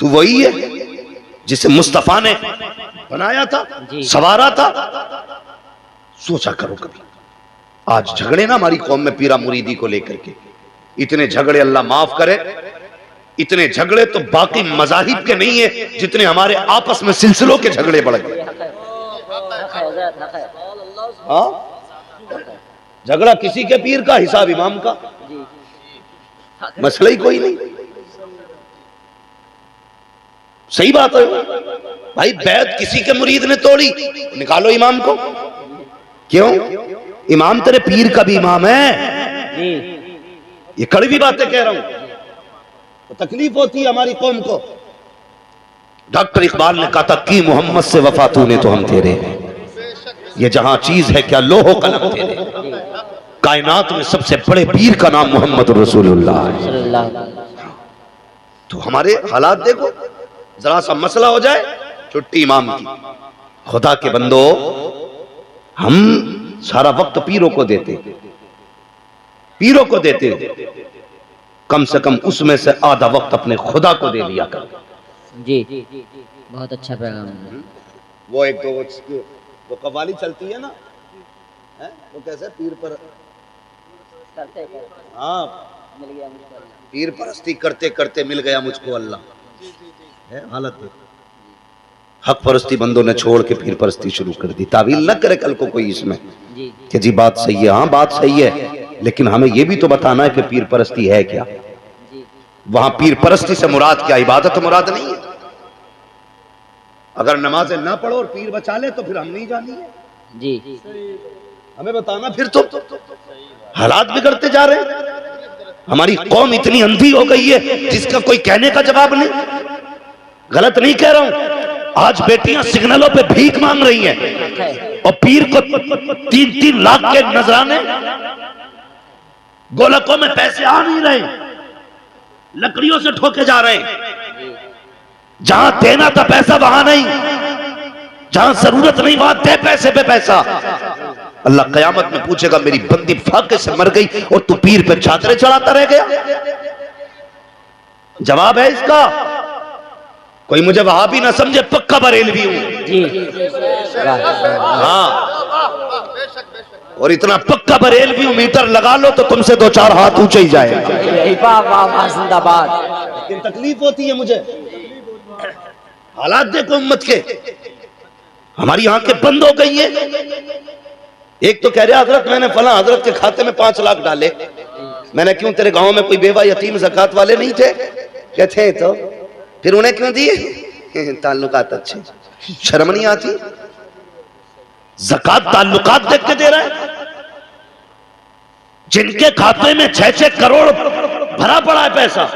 तू वही है जिसे मुस्तफा ने बनाया था, सवारा था। सोचा करो कभी, आज झगड़े ना हमारी कौम में पीरा मुरीदी को लेकर के, इतने झगड़े अल्लाह माफ करे, इतने झगड़े तो बाकी मजाहिब के नहीं है जितने हमारे आपस में सिलसिलों के झगड़े बढ़ गए। हाँ, झगड़ा किसी के पीर का, हिसाब इमाम का, मसला ही कोई नहीं। सही बात है भाई, बैत किसी के मुरीद ने तोड़ी, निकालो इमाम को। क्यों? इमाम तेरे पीर का भी इमाम है। ये कड़वी बातें कह रहा हूं तो तकलीफ होती है हमारी कौम को। डॉक्टर इकबाल ने कहा था कि मोहम्मद से वफा तूने तो हम तेरे हैं, ये जहां चीज है क्या लोहो कलम तेरे। कायनात में सबसे बड़े पीर का नाम मोहम्मद रसूलुल्लाह। तो हमारे हालात देखो, जरा सा मसला हो जाए छुट्टी इमाम की। खुदा के बंदो, हम सारा वक्त पीरों को देते, पीरों को देते, कम से कम उसमें से आधा वक्त अपने खुदा को दे दिया कर। जी, बहुत अच्छा पैगाम। वो एक तो वो कव्वाली चलती है ना, वो कैसे पीर पर, हाँ, मिल गया मुझको, पीर परस्ती करते करते मिल गया मुझको अल्लाह। है हालत में हक परस्ती बंदों ने छोड़ के पीर परस्ती शुरू कर दी। तावील न करे कल को कोई इसमें कि जी बात सही है। हाँ बात सही है, लेकिन हमें यह भी तो बताना है कि पीर परस्ती है क्या। वहां पीर परस्ती से मुराद क्या, इबादत मुराद नहीं है। अगर नमाजें ना पढ़ो और पीर बचा ले तो फिर हम नहीं जानी है जी, हमें बताना। फिर तो हालात बिगड़ते जा रहे हैं। हमारी कौम इतनी अंधी हो गई है जिसका कोई कहने का जवाब नहीं। गलत नहीं कह रहा हूं, आज बेटियां सिग्नलों पे भीख मांग रही हैं और पीर को 3-3 लाख के नजराने, गोलकों में पैसे आ नहीं रहे, लकड़ियों से ठोके जा रहे हैं। जहां देना था पैसा वहां नहीं, जहां जरूरत नहीं वहां दे पैसे पे पैसा। अल्लाह कयामत में पूछेगा मेरी बंदी फाके से मर गई और तू पीर पे चादरें चढ़ाता रह गया। जवाब है इसका। कोई मुझे वहां भी ना समझे, पक्का बरेलवी हूं। हाँ, और इतना पक्का बरेलवी हूं, मीटर लगा लो तो तुमसे 2-4 हाथ ऊंचे ही जाए। जिंदाबाद। लेकिन तकलीफ होती है मुझे, हालात देखो उम्मत के, हमारी आंखें बंद हो गई है। एक तो कह रहे हजरत मैंने फला हजरत के खाते में 5 लाख डाले। मैंने क्यों, तेरे गांव में कोई बेवा यतीम ज़कात वाले नहीं थे? कहते हैं तो फिर उन्हें क्यों दिए? ताल्लुकात अच्छे, शर्म नहीं आती? ज़कात ताल्लुकात देख के दे रहा है। जिनके खाते में 6-6 करोड़ भरा पड़ा है पैसा,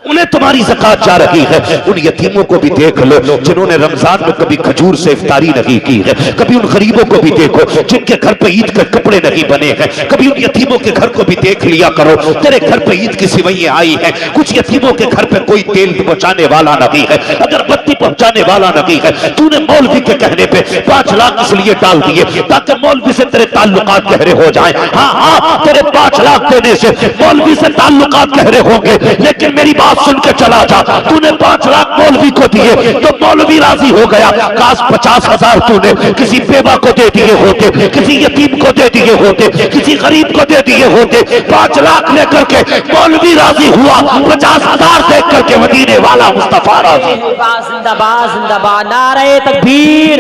उन्हें तुम्हारी ज़कात जा रही है। उन यतीमों को भी देख लो जिन्होंने रमजान में कभी खजूर से इफ्तारी नहीं की है। कभी उन गरीबों को भी देखो जिनके घर पे ईद के कपड़े नहीं बने हैं। कभी उन यतीमों के घर को भी देख लिया करो। तेरे घर पे ईद की सिवैयां आई है, कुछ यतीमों के घर पे कोई तेल पहुंचाने वाला नहीं है, अगरबत्ती पहुंचाने वाला नहीं है। तूने मौलवी के कहने पे 5 लाख इसलिए डाल दिए ताकि मौलवी से तेरे ताल्लुकात गहरे हो जाए। हाँ हाँ, तेरे 5 लाख देने से मौलवी से ताल्लुकात गहरे होंगे, लेकिन मेरी बात सुन के चला जा। तूने 5 लाख मौलवी को दिए तो मौलवी राजी हो गया। काश 50,000 तूने किसी बेवा को दे दिए होते, किसी यतीम को दे दिए होते, किसी गरीब को दे दिए होते। 5 लाख लेकर के मौलवी राजी हुआ, 50,000 देख करके मदीने वाला मुस्तफा राजी। जिंदाबाद जिंदाबाद, नारे तकबीर,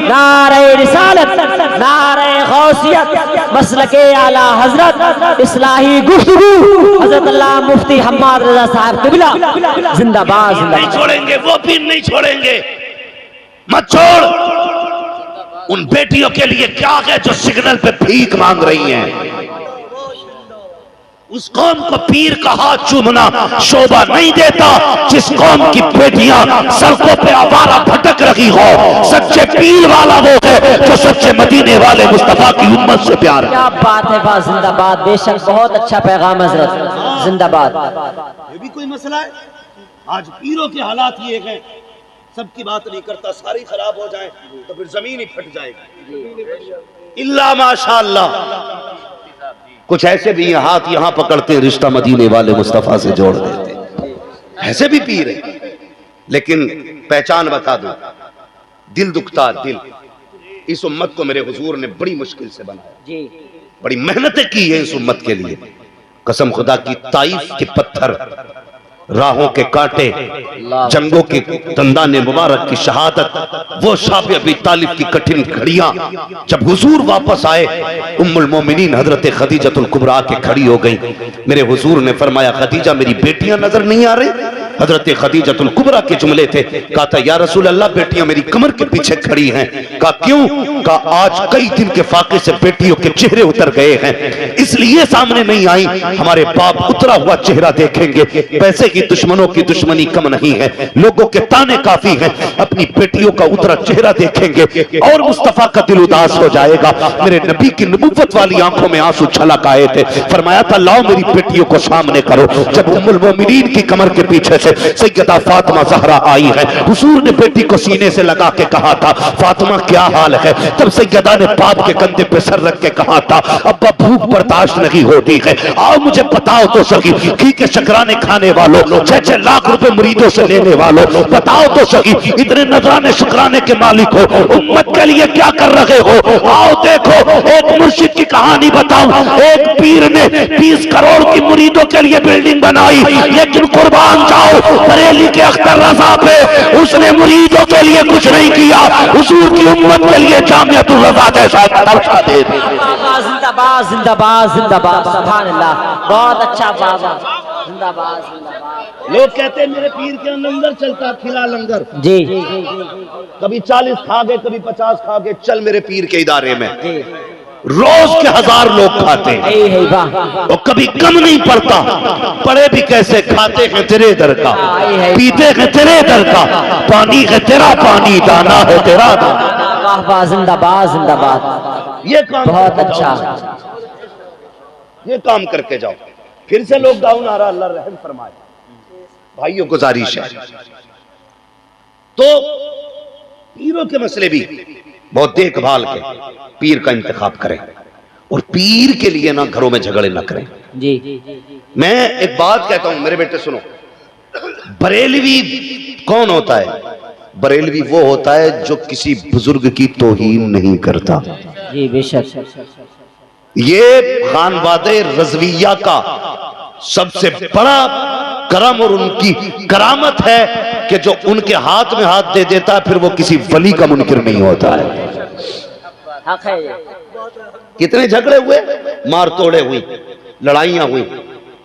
नारे रिसालत, नारे गौसियत, मसलके आला हजरत, इस्लाही गुफ्तगू हजरत अल्लाह मुफ्ती हम्माद रजा साहब किबला जिंदाबाद जिंदाबाद। नहीं छोड़ेंगे, वो पीर नहीं छोड़ेंगे। मत छोड़। उन बेटियों के लिए क्या है जो सिग्नल पे भीख मांग रही हैं। उस कौम को पीर का हाथ चूमना शोभा नहीं देता जिस कौम की बेटियां सड़कों पे आवारा भटक रही हो। सच्चे पीर वाला वो है जो सच्चे मदीने वाले मुस्तफा की उम्मत से प्यार है। क्या बात है, बात जिंदाबाद। बेशक बहुत अच्छा पैगाम हजरत, जिंदाबाद। ये भी कोई मसला है? आज पीरों के हालात ये हैं, सबकी बात नहीं करता, सारी खराब हो जाए तो फिर जमीन ही फट जाएगी। इल्ला माशाअल्लाह कुछ ऐसे भी हाथ यहां पकड़ते रिश्ता मदीने वाले मुस्तफा से जोड़ देते, ऐसे भी पीर है। लेकिन पहचान बता दूं, दिल दुखता दिल। इस उम्मत को मेरे हुजूर ने बड़ी मुश्किल से बनाया जी, बड़ी मेहनतें की है इस उम्मत के लिए। कसम खुदा की, ताइफ के पत्थर, राहों के कांटे, जंगों के दंदाने मुबारक की शहादत, वो शाब अबी तालिब की कठिन घड़ियां, जब हुजूर वापस आए, उम्मुल मोमिनीन हजरत खदीजतुल कुबरा के खड़ी हो गई। मेरे हुजूर ने फरमाया, खदीजा मेरी बेटियां नजर नहीं आ रही? हजरत खदीजतुल कुबरा के जुमले थे। कहा था, या रसूल अल्लाह, बेटियां मेरी कमर के पीछे खड़ी हैं। कहा क्यों? कहा आज कई दिन के फाके से बेटियों के चेहरे उतर गए हैं, इसलिए सामने नहीं आई। हमारे बाप उतरा हुआ चेहरा देखेंगे। पैसे की दुश्मनों की दुश्मनी कम नहीं है, लोगों के ताने काफी हैं, अपनी बेटियों का उतरा चेहरा देखेंगे और मुस्तफा का दिल उदास हो जाएगा। मेरे नबी की नबुव्वत वाली आंखों में आंसू छलक आए थे। फरमाया था, लाओ मेरी बेटियों को सामने करो। जब उम्मुल मोमिनीन की कमर के पीछे से सैयदा फातिमा ज़हरा आई है, हुजूर ने बेटी को सीने से लगा के कहा था, फातिमा क्या हाल है? तब सैयदा ने बाप के कंधे पे सर रख के कहा था, अब्बा भूख बर्दाश्त नहीं होती है, आओ मुझे बताओ तो सही, घी के शकराने खाने वालों, 6-6 लाख रुपए मुरीदों से लेने वालों, बताओ तो सही, इतने नजराने शुक्राने के मालिक हो, उम्मत के लिए क्या कर रहे हो? आओ देखो, एक मुर्शिद की कहानी बताऊं। एक पीर ने 20 करोड़ की मुरीदों के लिए बिल्डिंग बनाई, लेकिन कुर्बान जाओ बरेली के अख्तर रजा पे, उसने मुरीदों के लिए कुछ नहीं किया, हुजूर की उम्मत के लिए जामियातुल रजा जैसा दर्जा दे दी। जिंदाबाद जिंदाबाद जिंदाबाद, सुभान अल्लाह, बहुत अच्छा बाबा, जिंदाबाद जिंदाबाद। लोग कहते हैं मेरे पीर के अंदर चलता खिला लंगर। जी, कभी 40 खा गए, कभी 50 खा गए, चल मेरे पीर के इदारे में। जी, रोज के 1000 लोग खाते हैं और कभी कम नहीं पड़ता। पड़े भी कैसे, खाते हैं तेरे दर का, पीते हैं तेरे दर का, पानी है तेरा पानी, दाना है तेरा दाना। वाह वाह, जिंदाबाद जिंदाबाद, ये काम बहुत अच्छा। ये काम करके जाओ। फिर से लॉकडाउन आ रहा, अल्लाह रहम फरमाए। भाइयों गुजारिश है, तो पीरों के मसले भी बहुत देखभाल के पीर का इंतखाब करें और पीर के लिए ना घरों में झगड़े ना करें। जी, मैं एक बात कहता हूं, मेरे बेटे सुनो, बरेलवी कौन होता है? बरेलवी वो होता है जो किसी बुजुर्ग की तौहीन नहीं करता। जी बेशक, ये खानवादे रज़विया का सबसे बड़ा करम और उनकी करामत है कि जो उनके हाथ में हाथ दे देता है, फिर वो किसी वली का मुनकिर नहीं होता है। हक है। कितने झगड़े हुए, मार तोड़े हुई, लड़ाइयां हुई।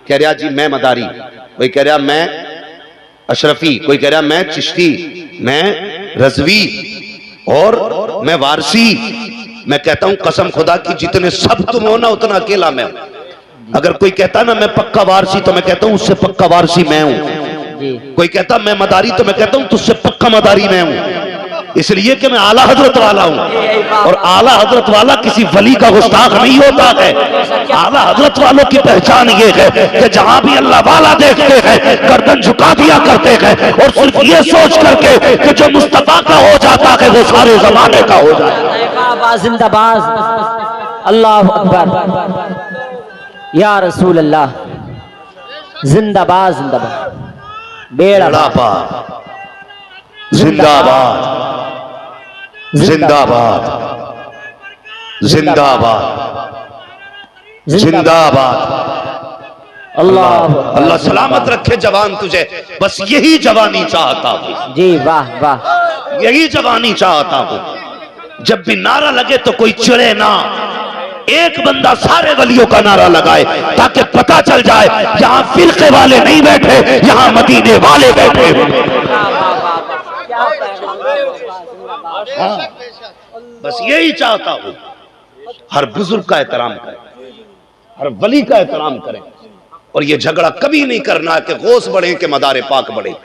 कह रहा जी मैं मदारी, कोई कह रहा मैं अशरफी, कोई कह रहा मैं चिश्ती, मैं रज़वी और मैं वारसी। मैं कहता हूं कसम खुदा की, जितने सब तुम हो ना उतना अकेला मैं हूं। अगर कोई कहता ना मैं पक्का वारसी, तो मैं कहता हूं उससे पक्का वारसी मैं हूं। कोई कहता मैं मदारी, तो मैं कहता हूं तुझसे पक्का मदारी मैं हूं। इसलिए कि मैं आला हजरत वाला हूं, और आला हजरत वाला किसी वली का गुस्ताख नहीं होता है। आला हजरत वालों की पहचान ये है कि जहां भी अल्लाह वाला देखते हैं गर्दन झुका दिया करते हैं, और सिर्फ ये सोच करके कि जो मुस्तफा का हो जाता है वो सारे जमाने का हो जाता है। जिंदाबाद, अल्लाह अकबर, या रसूल अल्लाह, जिंदाबाद जिंदाबाद, बेड़ा पार जिंदाबाद जिंदाबाद जिंदाबाद जिंदाबाद। अल्लाह अल्लाह सलामत रखे जवान तुझे, बस यही जवानी चाहता हूँ। जी वाह वाह, यही जवानी चाहता हूँ। जब भी नारा लगे तो कोई चिड़े ना, एक बंदा सारे वलियों का नारा लगाए, ताकि पता चल जाए यहाँ फिरके वाले नहीं बैठे, यहाँ मदीने वाले बैठे। हाँ, बस यही चाहता हूँ। हर बुजुर्ग का एहतराम करें, हर वली का एहतराम करें, और ये झगड़ा कभी नहीं करना कि गौस बढ़े कि मदारे पाक बढ़े।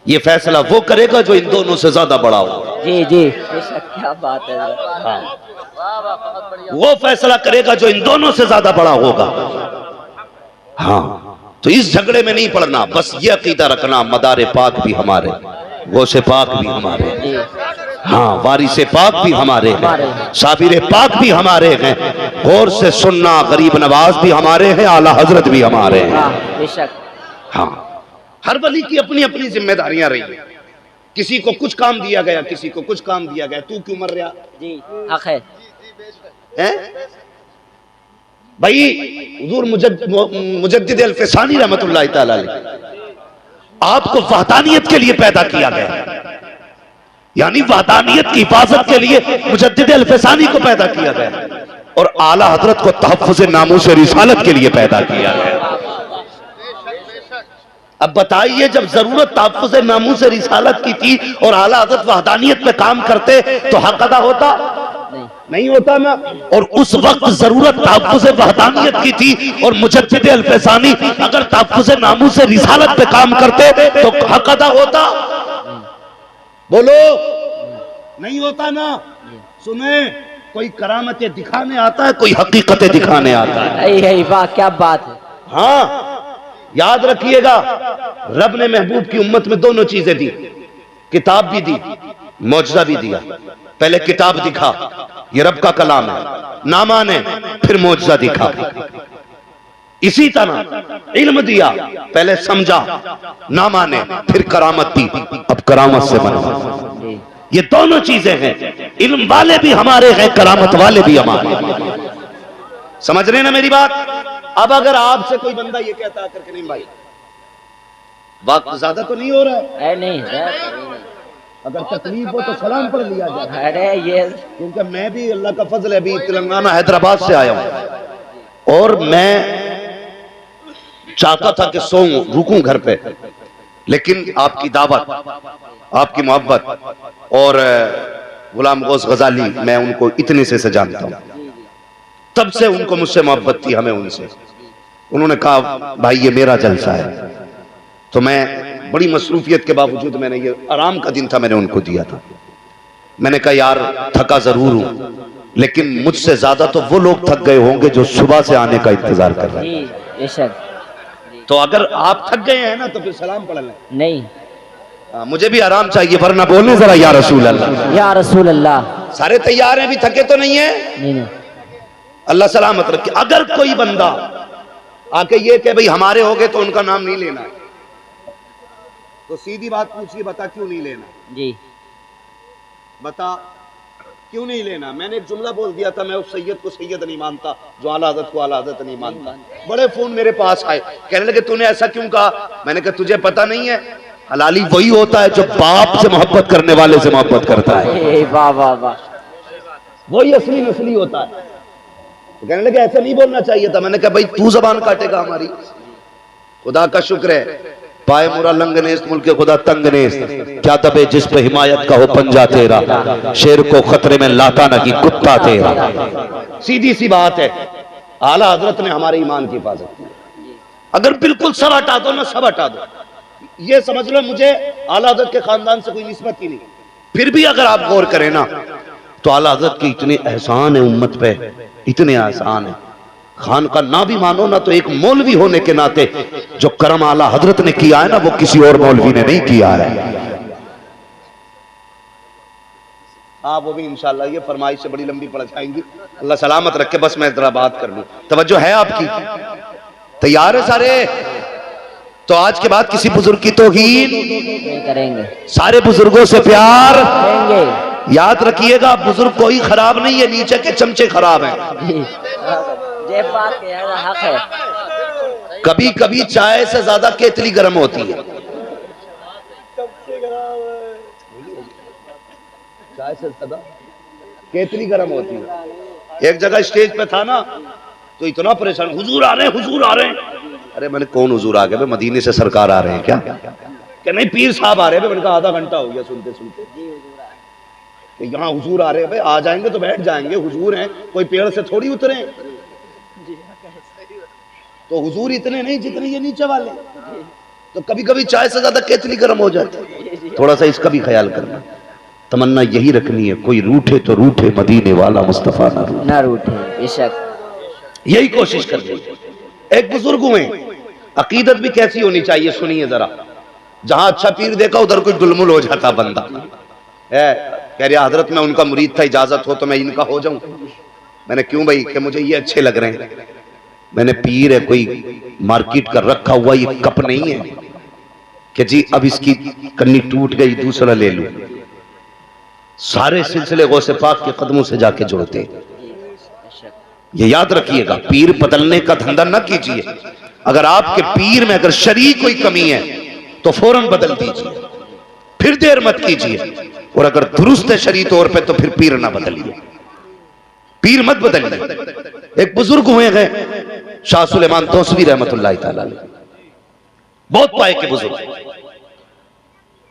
ये फैसला वो करेगा जो इन दोनों से ज्यादा बड़ा हो। जी जी, क्या बात है। हाँ, वो फैसला करेगा जो इन दोनों से ज्यादा बड़ा होगा। हाँ, तो इस झगड़े में नहीं पड़ना, बस ये अकीदा रखना मदारे पाक भी हमारे, गौसे पाक भी हमारे, हाँ वारिसे पाक भी हमारे हैं, साबिर पाक भी हमारे हैं, गौर से सुनना, गरीब नवाज भी हमारे हैं, आला हजरत भी हमारे हैं। बेशक, हाँ, हर वली की अपनी अपनी जिम्मेदारियां रही हैं। किसी को कुछ काम दिया गया, किसी को कुछ काम दिया गया, तू क्यों मर रहा जी हक है भाई। हुजूर मुजद्दिद अल-फ़सानी रहमतुल्लाह तआला अलैह आपको वहदानियत के लिए पैदा किया गया, यानी वहदानियत की हिफाजत के लिए मुजद्दिद अल-फ़सानी को पैदा किया गया, और आला हजरत को तहफ़्फ़ुज़ नामूस रिसालत के लिए पैदा किया गया। अब बताइए, जब जरूरत तहफ़्फ़ुज़ नामूस रिसालत की थी और आला हजरत वहदानियत पे काम करते तो हक अदा होता नहीं होता ना। और उस वक्त जरूरत तहफ़्फ़ुज़ वहदानियत की थी और मुजद्दिद अल-फ़सानी अगर तहफ़्फ़ुज़ नामूस रिसालत पे काम करते तो हक अदा होता? बोलो, नहीं होता ना। सुने, कोई करामतें दिखाने आता है, कोई हकीकतें दिखाने आता है। वाह क्या बात है। हाँ, याद रखिएगा, रब ने महबूब की उम्मत में दोनों चीजें दी, किताब भी दी, मौजज़ा भी दिया। पहले किताब दिखा, ये रब का कलाम है, ना माने, फिर मौजज़ा दिखा। इसी तरह इल्म दिया, पहले समझा, ना माने, फिर करामत दी, अब करामत से बना। ये दोनों चीजें हैं, इल्म वाले भी हमारे हैं, करामत वाले भी हमारे। समझ रहे ना मेरी बात? अब अगर आपसे कोई बंदा ये कहता है करके, नहीं भाई वक्त ज्यादा तो नहीं हो रहा है, नहीं अगर तकलीफ हो तो सलाम पढ़ लिया जाए। अरे ये क्योंकि मैं भी अल्लाह का फजल है, अभी तेलंगाना हैदराबाद से आया हूं, और मैं चाहता था कि सोऊं, रुकूं घर पे, लेकिन आपकी दावत, आपकी मोहब्बत, और गुलाम गौस गजाली, मैं उनको इतने से जानता हूं, तब से उनको मुझसे मोहब्बत थी, हमें उनसे। उन्होंने कहा भाई ये मेरा जलसा है, तो मैं बड़ी मसरूफियत के बावजूद, मैंने ये आराम का दिन था, मैंने उनको दिया था। मैंने कहा यार थका जरूर हूं, लेकिन मुझसे ज्यादा तो वो लोग थक गए होंगे जो सुबह से आने का इंतजार कर रहे हैं। तो अगर आप थक गए हैं ना तो फिर सलाम पढ़ लें। नहीं, मुझे भी आराम चाहिए, वरना बोलने जरा या रसूल अल्लाह, या रसूल अल्लाह। सारे तैयार हैं, भी थके तो नहीं है? नहीं। अल्लाह सलामत रखे। अगर कोई बंदा आके ये कहे भाई हमारे हो गए तो उनका नाम नहीं लेना है, तो सीधी बात पूछिए, बता क्यों नहीं लेना? जी बता क्यों नहीं लेना? मैंने एक जुमला बोल दिया था, मैं उस सैयद को सैयद नहीं मानता जो आला हज़रत को आला हज़रत नहीं मानता। बड़े फोन मेरे पास आए, कहने लगे तूने ऐसा क्यों कहा? मैंने कहा तुझे पता नहीं है, हलाली वही होता है जो बाप से मोहब्बत करने वाले से मोहब्बत करता है। वाह वाह वाह, वही असली नस्ली होता है। तो कहने लगे ऐसा नहीं बोलना चाहिए था। मैंने कहा भाई तू जबान काटेगा हमारी? खुदा का शुक्र है, पाए मुरा लंगनेस मुल्क खुदा तंगनेस, क्या दबे जिस पे हिमायत का हो पंजा तेरा, शेर को खतरे में लाता नहीं कुत्ता तेरा। सीधी सी बात है, आला हजरत ने हमारे ईमान की हिफाजत की। अगर बिल्कुल सब हटा दो ना, सब हटा दो, ये समझ लो मुझे आला हजरत के खानदान से कोई निस्बत ही नहीं। फिर भी अगर आप गौर करें ना, तो आला हजरत के इतने एहसान है उम्मत पे, इतने एहसान है। खान का ना भी मानो ना, तो एक मौलवी होने के नाते जो करम आला हजरत ने किया है ना, वो किसी और मौलवी ने नहीं किया है। हाँ, वो भी इंशाल्लाह, ये फरमाइश से बड़ी लंबी पड़ जाएंगी, अल्लाह सलामत रखे। बस मैं जरा बात कर लूं, तवज्जो है आपकी? तैयार है सारे? तो आज के बाद किसी बुजुर्ग की तौहीन नहीं करेंगे, सारे बुजुर्गों से प्यार करेंगे। याद रखिएगा, बुजुर्ग कोई खराब नहीं है, नीचे के चमचे खराब हैं। ये बात कहना हक है। कभी कभी चाय से ज्यादा केतली गर्म होती है। चाय से ज्यादा केतली गर्म होती है। एक जगह स्टेज पे था ना, तो इतना परेशान, हुजूर आ रहे हैं, हुजूर आ रहे हैं। अरे मैंने कौन हुजूर आ गए? मदीने से सरकार आ रहे हैं क्या? क्या नहीं, पीर साहब आ रहे हैं। मैंने कहा आधा घंटा हो गया सुनते सुनते, कि यहाँ हुजूर आ रहे हैं। भाई आ जाएंगे तो बैठ जाएंगे, हुजूर हैं, कोई पेड़ से थोड़ी उतरे। तो हुजूर इतने नहीं जितने ये नीचे वाले। तो कभी कभी चाय से ज्यादा केतली गर्म हो जाती, थोड़ा सा इसका भी ख्याल करना। तमन्ना यही रखनी है, कोई रूठे तो रूठे, मदीने वाला मुस्तफा ना रूठे। बेशक यही कोशिश कर दी। एक बुजुर्ग हुए, अकीदत भी कैसी होनी चाहिए सुनिए जरा। जहां अच्छा पीर देखा उधर कोई डुलमुल हो जाता बंदा है। कह रहा हजरत मैं उनका मुरीद था, इजाजत हो तो मैं इनका हो जाऊं। मैंने क्यों भाई? कि मुझे ये अच्छे लग रहे हैं। मैंने पीर है, कोई मार्केट कर रखा हुआ ये कप नहीं है कि जी अब इसकी कन्नी टूट गई, दूसरा ले लूं। सारे सिलसिले गौसे पाक के कदमों से जाके जुड़ते। ये याद रखिएगा, पीर बदलने का धंधा न कीजिए। अगर आपके पीर में अगर शरीक कोई कमी है तो फौरन बदल दीजिए, फिर देर मत कीजिए। और अगर दुरुस्त है शरीय तौर पे तो फिर पीर ना बदलिए, पीर मत बदलिए। एक बुजुर्ग हुए हैं शाह सुलेमान तौसवी रहमतुल्लाह तआला अलैह, बहुत पाए के बुजुर्ग।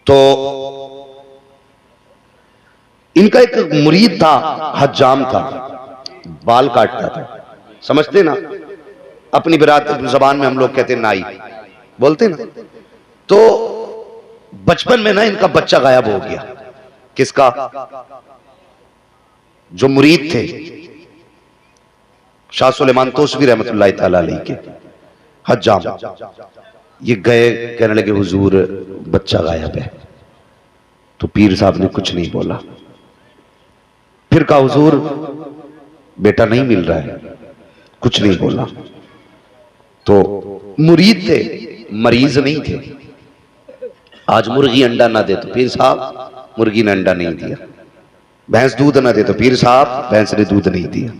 तो इनका एक मुरीद था, हज्जाम था, बाल काटता था, समझते ना, अपनी बिरात जबान में हम लोग कहते नाई बोलते ना। तो बचपन में ना इनका बच्चा गायब हो गया। किसका? जो मुरीद थे शाह सुलेमान तौसवी रहमतुल्लाह तआला अलैह के, हज्जाम। ये गए, कहने लगे हुजूर बच्चा गायब है। तो पीर साहब ने कुछ नहीं बोला। फिर कहा हुजूर बेटा नहीं मिल रहा है, कुछ नहीं बोला। तो मुरीद थे, मरीज नहीं थे। आज मुर्गी अंडा ना दे तो पीर साहब मुर्गी ने अंडा नहीं दिया, भैंस दूध ना दे तो पीर साहब भैंस ने दूध नहीं दिया।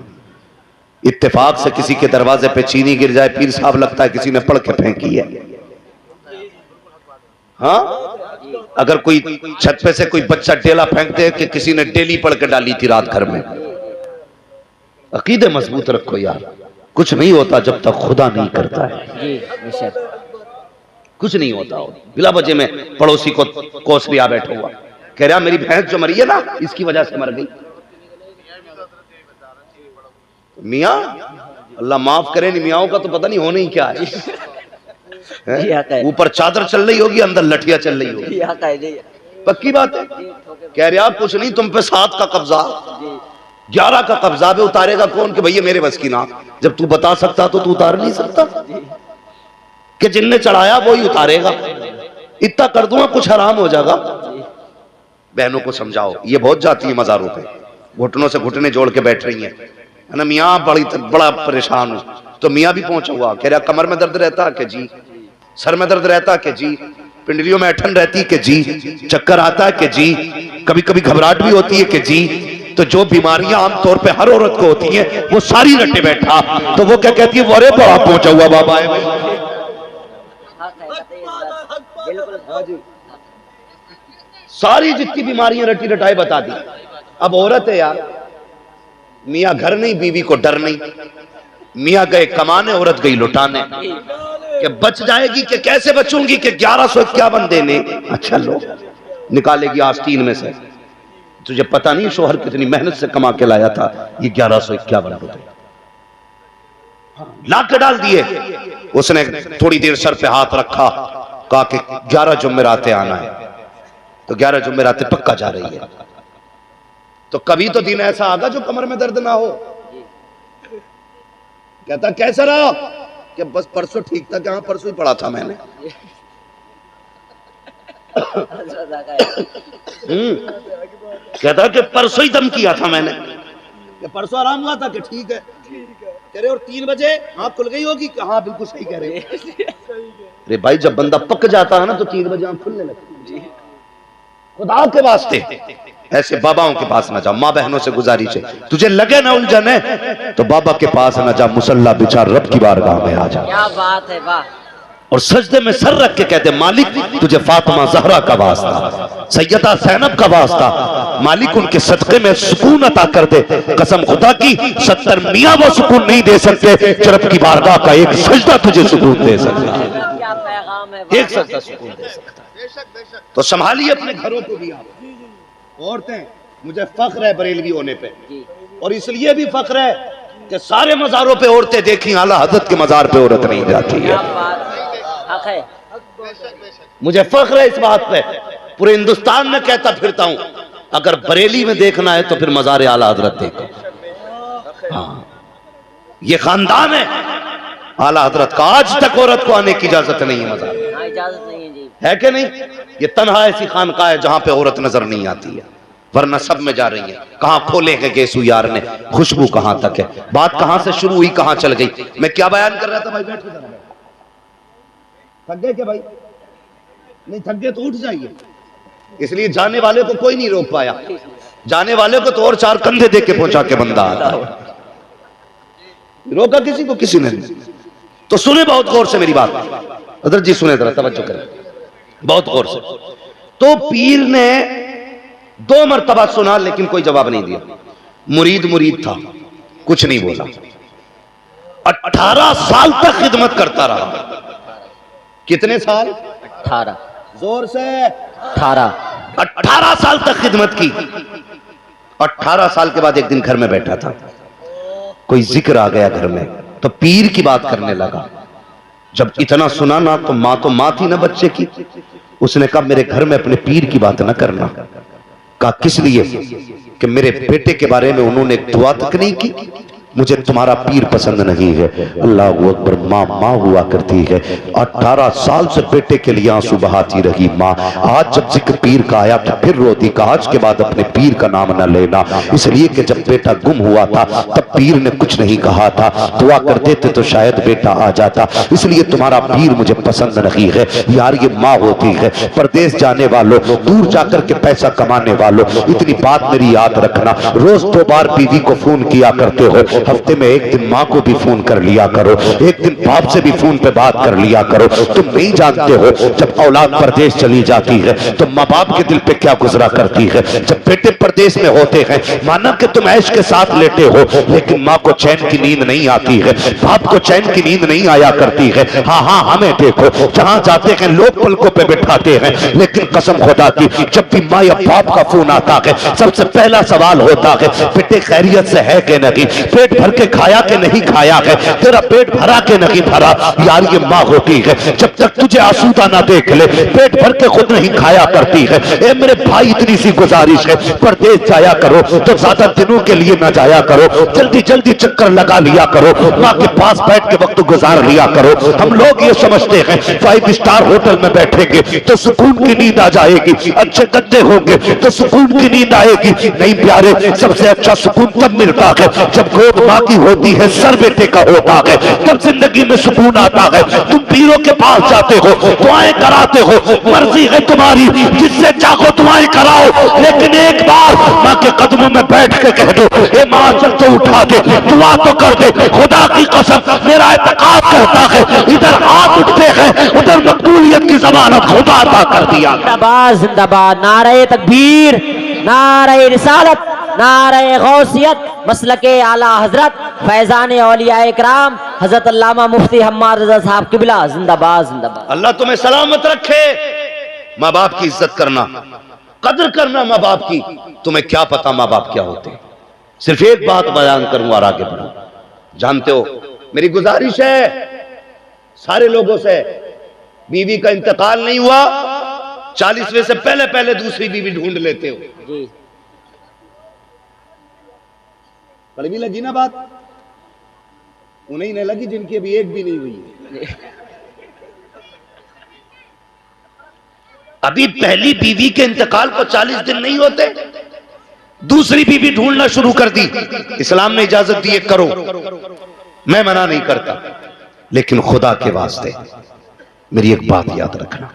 इत्तेफाक से किसी के दरवाजे पे चीनी गिर जाए, पीर साहब लगता है किसी ने पढ़ के फेंकी है। हाँ, अगर कोई छत पे से कोई बच्चा डेला फेंक दे कि किसी ने डेली पढ़ के डाली थी रात घर में। अकीदे मजबूत रखो यार, कुछ नहीं होता जब तक खुदा नहीं करता है। कुछ नहीं होता। बिला वजह में पड़ोसी को कोस लिया बैठा हुआ, कह रहा मेरी भैंस जो मरी है ना इसकी वजह से मर गई। मियाँ अल्लाह माफ करे, नहीं मियाओं का तो पता नहीं होने ही क्या है। ऊपर चादर चल रही होगी, अंदर लठिया चल रही होगी, पक्की बात है। कह रहा कुछ नहीं, तुम पे 7 का कब्जा, 11 का कब्जा पे उतारेगा कौन कि भैया मेरे बस की ना। जब तू बता सकता तो तू उतार नहीं सकता कि जिनने चढ़ाया वो ही उतारेगा। इतना कर दूंगा कुछ हराम हो जाएगा। बहनों को समझाओ, ये बहुत जाती है मजारों पे, घुटनों से घुटने जोड़ के बैठ रही है ना। मियाँ बड़ा परेशान हूं। तो मियाँ भी पहुंचा हुआ, कह रहा कमर में दर्द रहता कि जी, सर में दर्द रहता कि जी, पिंडलियों में अठन रहती कि जी, चक्कर आता है कि जी, कभी कभी घबराहट भी होती है कि जी। तो जो बीमारियां आमतौर पे हर औरत को होती हैं वो सारी रटे बैठा। तो वो क्या कहती है, वो अरे बड़ा पहुंचा हुआ बाबा है। सारी जितनी बीमारियां रटी रटाए बता दी। अब औरत है यार, मियाँ घर नहीं, बीवी को डर नहीं। मियाँ गए कमाने, औरत गई लुटाने। कि बच जाएगी कि कैसे बचूंगी कि 1151 देने। अच्छा लो, निकालेगी आस्तीन में से। तुझे पता नहीं शोहर कितनी मेहनत से कमा के लाया था ये 1151 रुपए, ला के डाल दिए। उसने थोड़ी देर सर पे हाथ रखा, कहा कि 11 जुम्मेरातें आना है। तो 11 जुम्मेरातें पक्का जा रही है। तो कभी तो दिन ऐसा आगा जो कमर में दर्द ना हो। कहता कैसा रहा कि बस परसों ठीक था, कि हाँ परसों ही पढ़ा था मैंने। कहता कि परसों ही दम किया था मैंने, कि परसों आराम हुआ था कि ठीक है। कह रहे और 3 बजे आँख खुल गई होगी कि हाँ बिल्कुल सही कह रहे। अरे भाई जब बंदा पक जाता है ना तो 3 बजे आँख खुलने लगती है। खुदा के वास्ते ऐसे बाबाओं के पास ना जा। माँ बहनों से गुजारिश है, तुझे लगे ना उलझन है तो बाबा के पास ना जा, मुसल्ला बिछा रब की बारगाह में आ जा। क्या बात है, वाह। और सजदे में सर रख के कहते मालिक तुझे फातिमा जहरा का वास्ता, सैयदा ज़ैनब का वास्ता, मालिक उनके सदक़े में सुकून अता कर दे। कसम खुदा की 70 मियाँ वो सुकून नहीं दे सकते, रब की बारगाह का एक सजदा तुझे सुकून दे सकता है, क्या पैगाम है, एक सजदा सुकून दे सकता है। तो संभालिए अपने घरों को भी। आप औरतें, मुझे फख्र है बरेलवी होने पे, और इसलिए भी फख्र है कि सारे मज़ारों पे औरतें देखी, आला हज़रत के मज़ार पे औरत नहीं जाती है। मुझे फख्र है इस बात पे, पूरे हिंदुस्तान में कहता फिरता हूं, अगर बरेली में देखना है तो फिर मज़ार आला हज़रत देखो। हाँ, ये खानदान है आला हज़रत का, आज तक औरत को आने की इजाजत नहीं है मज़ार, इजाजत नहीं है जी, है कि नहीं? ये तन्हा ऐसी खानका है जहां पे औरत नजर नहीं आती है, वरना सब में जा रही है। कहां खोले के गेसू यार ने, खुशबू कहां तक है, बात कहां से शुरू हुई कहां चल गई। मैं क्या बयान कर रहा था भाई, बैठो जरा, थक गए क्या भाई? नहीं थक गए तो उठ जाइए। इसलिए जाने वाले को कोई नहीं रोक पाया, जाने वाले को तो और 4 कंधे दे के पहुंचा के बंदा आता है, रोका किसी को किसी ने नहीं। तो सुने बहुत गौर से मेरी बात, हजरत जी सुने जरा, तवज्जो करें बहुत गौर से। तो पीर ने 2 मरतबा सुना लेकिन कोई जवाब नहीं दिया। मुरीद था, कुछ नहीं बोला। 18 साल तक खिदमत करता रहा। कितने साल? 18। जोर से 18 साल तक खिदमत की। 18 साल के बाद एक दिन घर में बैठा था, कोई जिक्र आ गया घर में, तो पीर की बात करने लगा। जब इतना सुना ना तो माँ थी ना बच्चे की, उसने कहा मेरे घर में अपने पीर की बात ना करना। कहा किस लिए? कि मेरे बेटे के बारे में उन्होंने एक दुआ तक नहीं की, मुझे तुम्हारा पीर पसंद नहीं है। अल्लाह अकबर। माँ हुआ करती है, 18 साल से बेटे के लिए आंसू बहाती रही माँ। आज जब जिक्र पीर का आया तो फिर रोती, कहा आज के बाद अपने पीर का नाम न लेना, इसलिए कि जब बेटा गुम हुआ था तब पीर ने कुछ नहीं कहा था, दुआ कर देते तो शायद बेटा आ जाता, इसलिए तुम्हारा पीर मुझे पसंद नहीं है। यार ये माँ होती है। परदेश जाने वालों, दूर जाकर के पैसा कमाने वालों, इतनी बात मेरी याद रखना, रोज 2 बार बीवी को फोन किया करते हो, हफ्ते में एक दिन माँ को भी फोन कर लिया करो, एक दिन बाप से भी फोन पे बात कर लिया करो। तुम नहीं जानते हो जब औलाद परदेश चली जाती है तो माँ बाप के दिल पे क्या गुजरा करती है। जब बेटे परदेश में होते हैं, माना कि तुम ऐश के साथ लेटे हो, लेकिन माँ को चैन की नींद नहीं आती है, बाप को चैन की नींद नहीं आया करती है। हाँ हमें देखो, जहां जाते हैं लोग पलकों पे बिठाते हैं, लेकिन कसम खुदा की जब भी माँ या बाप का फोन आता है सबसे पहला सवाल होता है, बेटे खैरियत से है कि नहीं, पेट भर के खाया के नहीं खाया है, तेरा पेट भरा के नहीं भरा। यार ये माँ होती है, जब तक तुझे आसूदा ना देख ले पेट भर के खुद नहीं खाया करती है। ए मेरे भाई इतनी सी गुजारिश है, परदेश जाया करो तो ज्यादा दिनों के लिए ना जाया करो, जल्दी जल्दी चक्कर लगा लिया करो, माँ के पास बैठ के वक्त गुजार लिया करो। हम लोग ये समझते हैं 5 स्टार होटल में बैठेंगे तो सुकून की नींद आ जाएगी, अच्छे गद्दे होंगे तो सुकून की नींद आएगी। नहीं प्यारे, सबसे अच्छा सुकून तब मिलता है जब गोद माँ की होती है, सर बेटे का होता है, तब जिंदगी में सुकून आता है। तुम पीरों के पास जाते हो, दुआएं कराते हो, मर्जी है तुम्हारी, जिससे चाहो दुआएं कराओ, लेकिन एक बार माँ के कदमों में बैठ के कह दो, ए माँ चल तो उठा दे, दुआ तो कर दे। खुदा की कसम मेरा इत्तेकाद कहता है, इधर हाथ उठते हैं उधर मकबूलियत की जमानत खुदा अता कर दिया। जिंदाबाद जिंदाबाद, नारे तकबीर, नारे रिसालत, नारे गौसियत, मसलके आला हजरत फैजान औलिया इकराम हजरत अल्लामा मुफ्ती हम्माद रजा साहब किबला जिंदाबाद जिंदाबाद। अल्लाह तुम्हें सलामत रखे। माँ बाप की इज्जत करना, कदर करना माँ बाप की। तुम्हें क्या पता माँ बाप क्या होते हैं। सिर्फ एक बात बयान करूं और आगे बढ़ूं। जानते हो मेरी गुजारिश है सारे लोगों से, बीवी का इंतकाल नहीं हुआ 40वें से पहले पहले दूसरी बीवी ढूंढ लेते हो। कड़वी लगी ना बात? उन्हें नहीं लगी जिनकी अभी एक भी नहीं हुई है। अभी पहली बीवी के इंतकाल को 40 दिन नहीं होते, दूसरी बीवी ढूंढना शुरू कर दी। इस्लाम ने इजाजत दी है, करो, मैं मना नहीं करता, लेकिन खुदा के वास्ते मेरी एक बात याद रखना,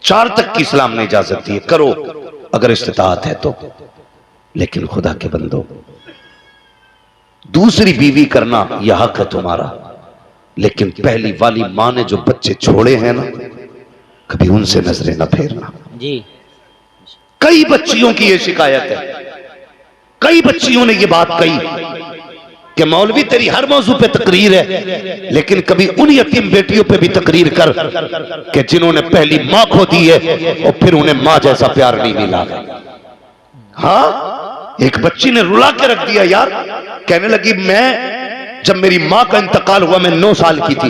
4 तक की इस्लाम ने इजाजत दी है, करो अगर इस्तिताअत है तो, लेकिन खुदा के बंदो दूसरी बीवी करना यह हक है तुम्हारा, लेकिन पहली वाली मां ने जो बच्चे छोड़े हैं ना, कभी उनसे नजरें न फेरना जी। कई बच्चियों की यह शिकायत है, कई बच्चियों ने यह बात कही कि मौलवी तेरी हर मौजू पे तकरीर है, लेकिन कभी उन यतीम बेटियों पे भी तकरीर कर कि जिन्होंने पहली मां खो दी है और फिर उन्हें मां जैसा प्यार नहीं मिला। हाँ, एक बच्ची ने रुला के रख दिया यार, कहने लगी मैं जब मेरी माँ का इंतकाल हुआ मैं 9 साल की थी,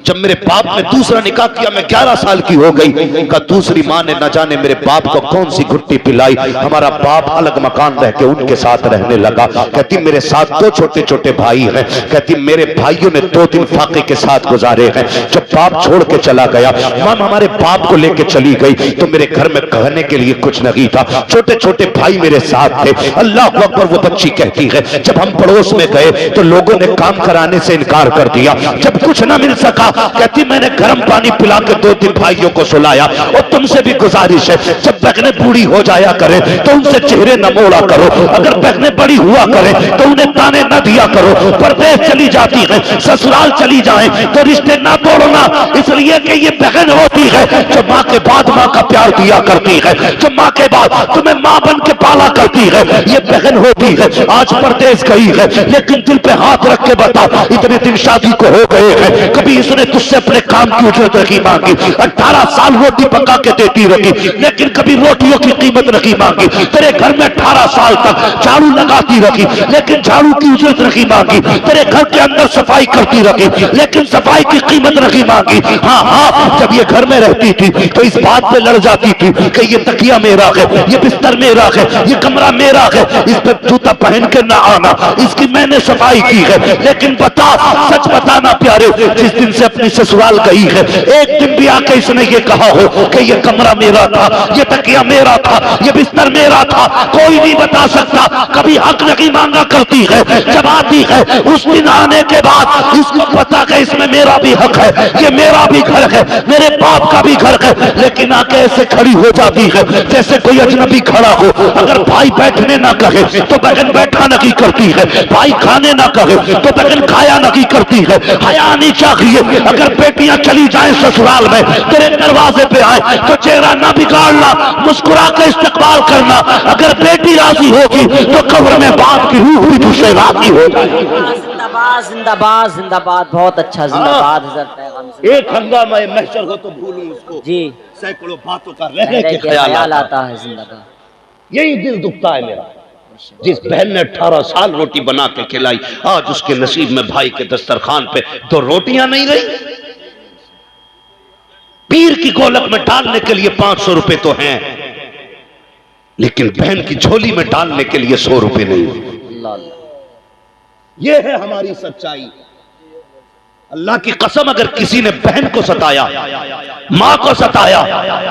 जब मेरे बाप ने दूसरा निकाह किया मैं 11 साल की हो गई। कहा दूसरी माँ ने न जाने मेरे बाप को कौन सी घुट्टी पिलाई, हमारा बाप अलग मकान रह के उनके साथ रहने लगा। कहती मेरे साथ 2 छोटे छोटे भाई हैं, कहती मेरे भाइयों ने 2 दिन फाके के साथ गुजारे हैं। जब बाप छोड़ के चला गया, माँ हमारे बाप को लेके चली गई तो मेरे घर में कहने के लिए कुछ नहीं था, छोटे छोटे भाई मेरे साथ थे। अल्लाह अकबर, वो बच्ची कहती है जब हम पड़ोस में गए तो लोगों ने काम कराने से इनकार कर दिया। जब कुछ ना मिल सका कहती मैंने गर्म पानी पिला के 2-3 भाइयों को सुलाया। और तुमसे भी गुजारिश है, जब बहनें बूढ़ी हो जाया करे तो उनसे चेहरे न मोड़ा करो, अगर बहनें बड़ी हुआ करे तो उन्हें ताने न दिया करो। परदेश चली जाती है, ससुराल चली जाए तो रिश्ते ना तोड़ना, इसलिए कि ये बहन होती है जो माँ के बाद माँ का प्यार दिया करती है, जो माँ के बाद तुम्हें माँ बन के पाला करती है, ये बहन होती है। आज परदेश गई है लेकिन दिल पे हाथ रख के बता, इतने दिन शादी को हो गए हैं, कभी इसने तुझसे अपने काम की उजरत नहीं मांगी। 18 साल रोटी पका के देती रही लेकिन कभी रोटियों की कीमत नहीं मांगी। तेरे घर में 18 साल तक झाड़ू लगाती रही लेकिन झाड़ू की उजरत नहीं मांगी। तेरे घर के अंदर सफाई करती रही लेकिन सफाई की कीमत नहीं मांगी। हाँ हाँ, जब ये घर में रहती थी तो इस बात पे लड़ जाती थी कि ये तकिया मेरा है, ये बिस्तर मेरा है, ये कमरा मेरा है, इस पे जूता पहन के ना आना, इसकी मैंने सफाई की है। लेकिन बता, सच बताना प्यारे, जिस दिन से अपनी ससुराल गई है एक दिन भी आके इसने ये कहा हो कि ये कमरा मेरा था, ये तकिया मेरा था, ये बिस्तर मेरा था? कोई नहीं बता सकता। कभी हक नहीं मांगा करती है। जब आती है उस दिन आने के बाद इसको पता कि इसमें मेरा भी हक है, ये मेरा भी घर है, मेरे बाप का भी घर है, लेकिन आके ऐसे खड़ी हो जाती है जैसे कोई अजनबी खड़ा हो। अगर भाई बैठने ना कहे तो बहन बैठा नहीं करती है, भाई खाने ना कहे तो बहन खाया नहीं करती है। हया नहीं चाहिए। अगर बेटियां चली जाएं ससुराल में, तेरे दरवाजे पे आए तो चेहरा ना बिगाड़ना, मुस्कुरा के इस्तकबाल करना। अगर बेटी राजी होगी तो कब्र में बाप की रूह भी तुझसे राजी हो जाएगी। जिंदाबाद जिंदाबाद जिंदाबाद, बहुत अच्छा, जिंदाबाद हज़रत पैगंबर से। एक हंगामा महशर हो तो भूलूं उसको, जी सैकड़ों बातों का रहने के ख्याल आता है। जिंदाबाद। यही दिल दुखता है मेरा। जिस बहन ने 18 साल रोटी बना के खिलाई, आज उसके नसीब में भाई के दस्तरखान पे 2 रोटियां नहीं रही। पीर की गोलक में डालने के लिए 500 रुपए तो हैं, लेकिन बहन की झोली में डालने के लिए 100 रुपए नहीं। ये है हमारी सच्चाई। अल्लाह की कसम, अगर किसी ने बहन को सताया, मां को सताया,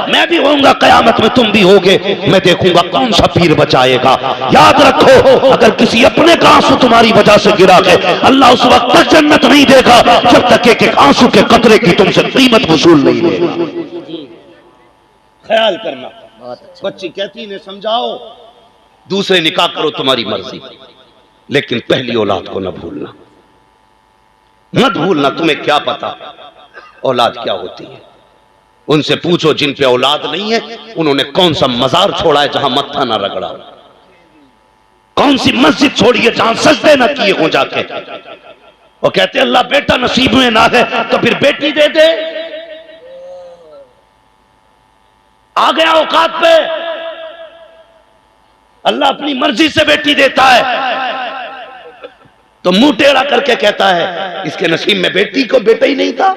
मैं भी होऊंगा कयामत में, तुम भी होगे, मैं देखूंगा कौन सा पीर बचाएगा। याद रखो, अगर किसी अपने का आंसू तुम्हारी वजह से गिरा है, अल्लाह उस वक्त तक जन्नत नहीं देगा जब तक एक आंसू के कतरे की तुमसे कीमत वसूल नहीं देगा। ख्याल करना। बच्ची कहती ने समझाओ, दूसरे निकाह करो तुम्हारी मर्जी, लेकिन पहली औलाद को न भूलना, मत भूलना। तुम्हें क्या पता औलाद क्या होती है। उनसे पूछो जिन पे औलाद नहीं है उन्होंने कौन सा मजार छोड़ा है जहां मत्था ना रगड़ा, कौन सी मस्जिद छोड़ी है जहां सजदे ना किए हो जाके। वो कहते अल्लाह बेटा नसीब में ना है तो फिर बेटी दे दे। आ गया औकात पे, अल्लाह अपनी मर्जी से बेटी देता है तो मुंह टेढ़ा करके कहता है इसके नसीब में बेटी को बेटा ही नहीं था।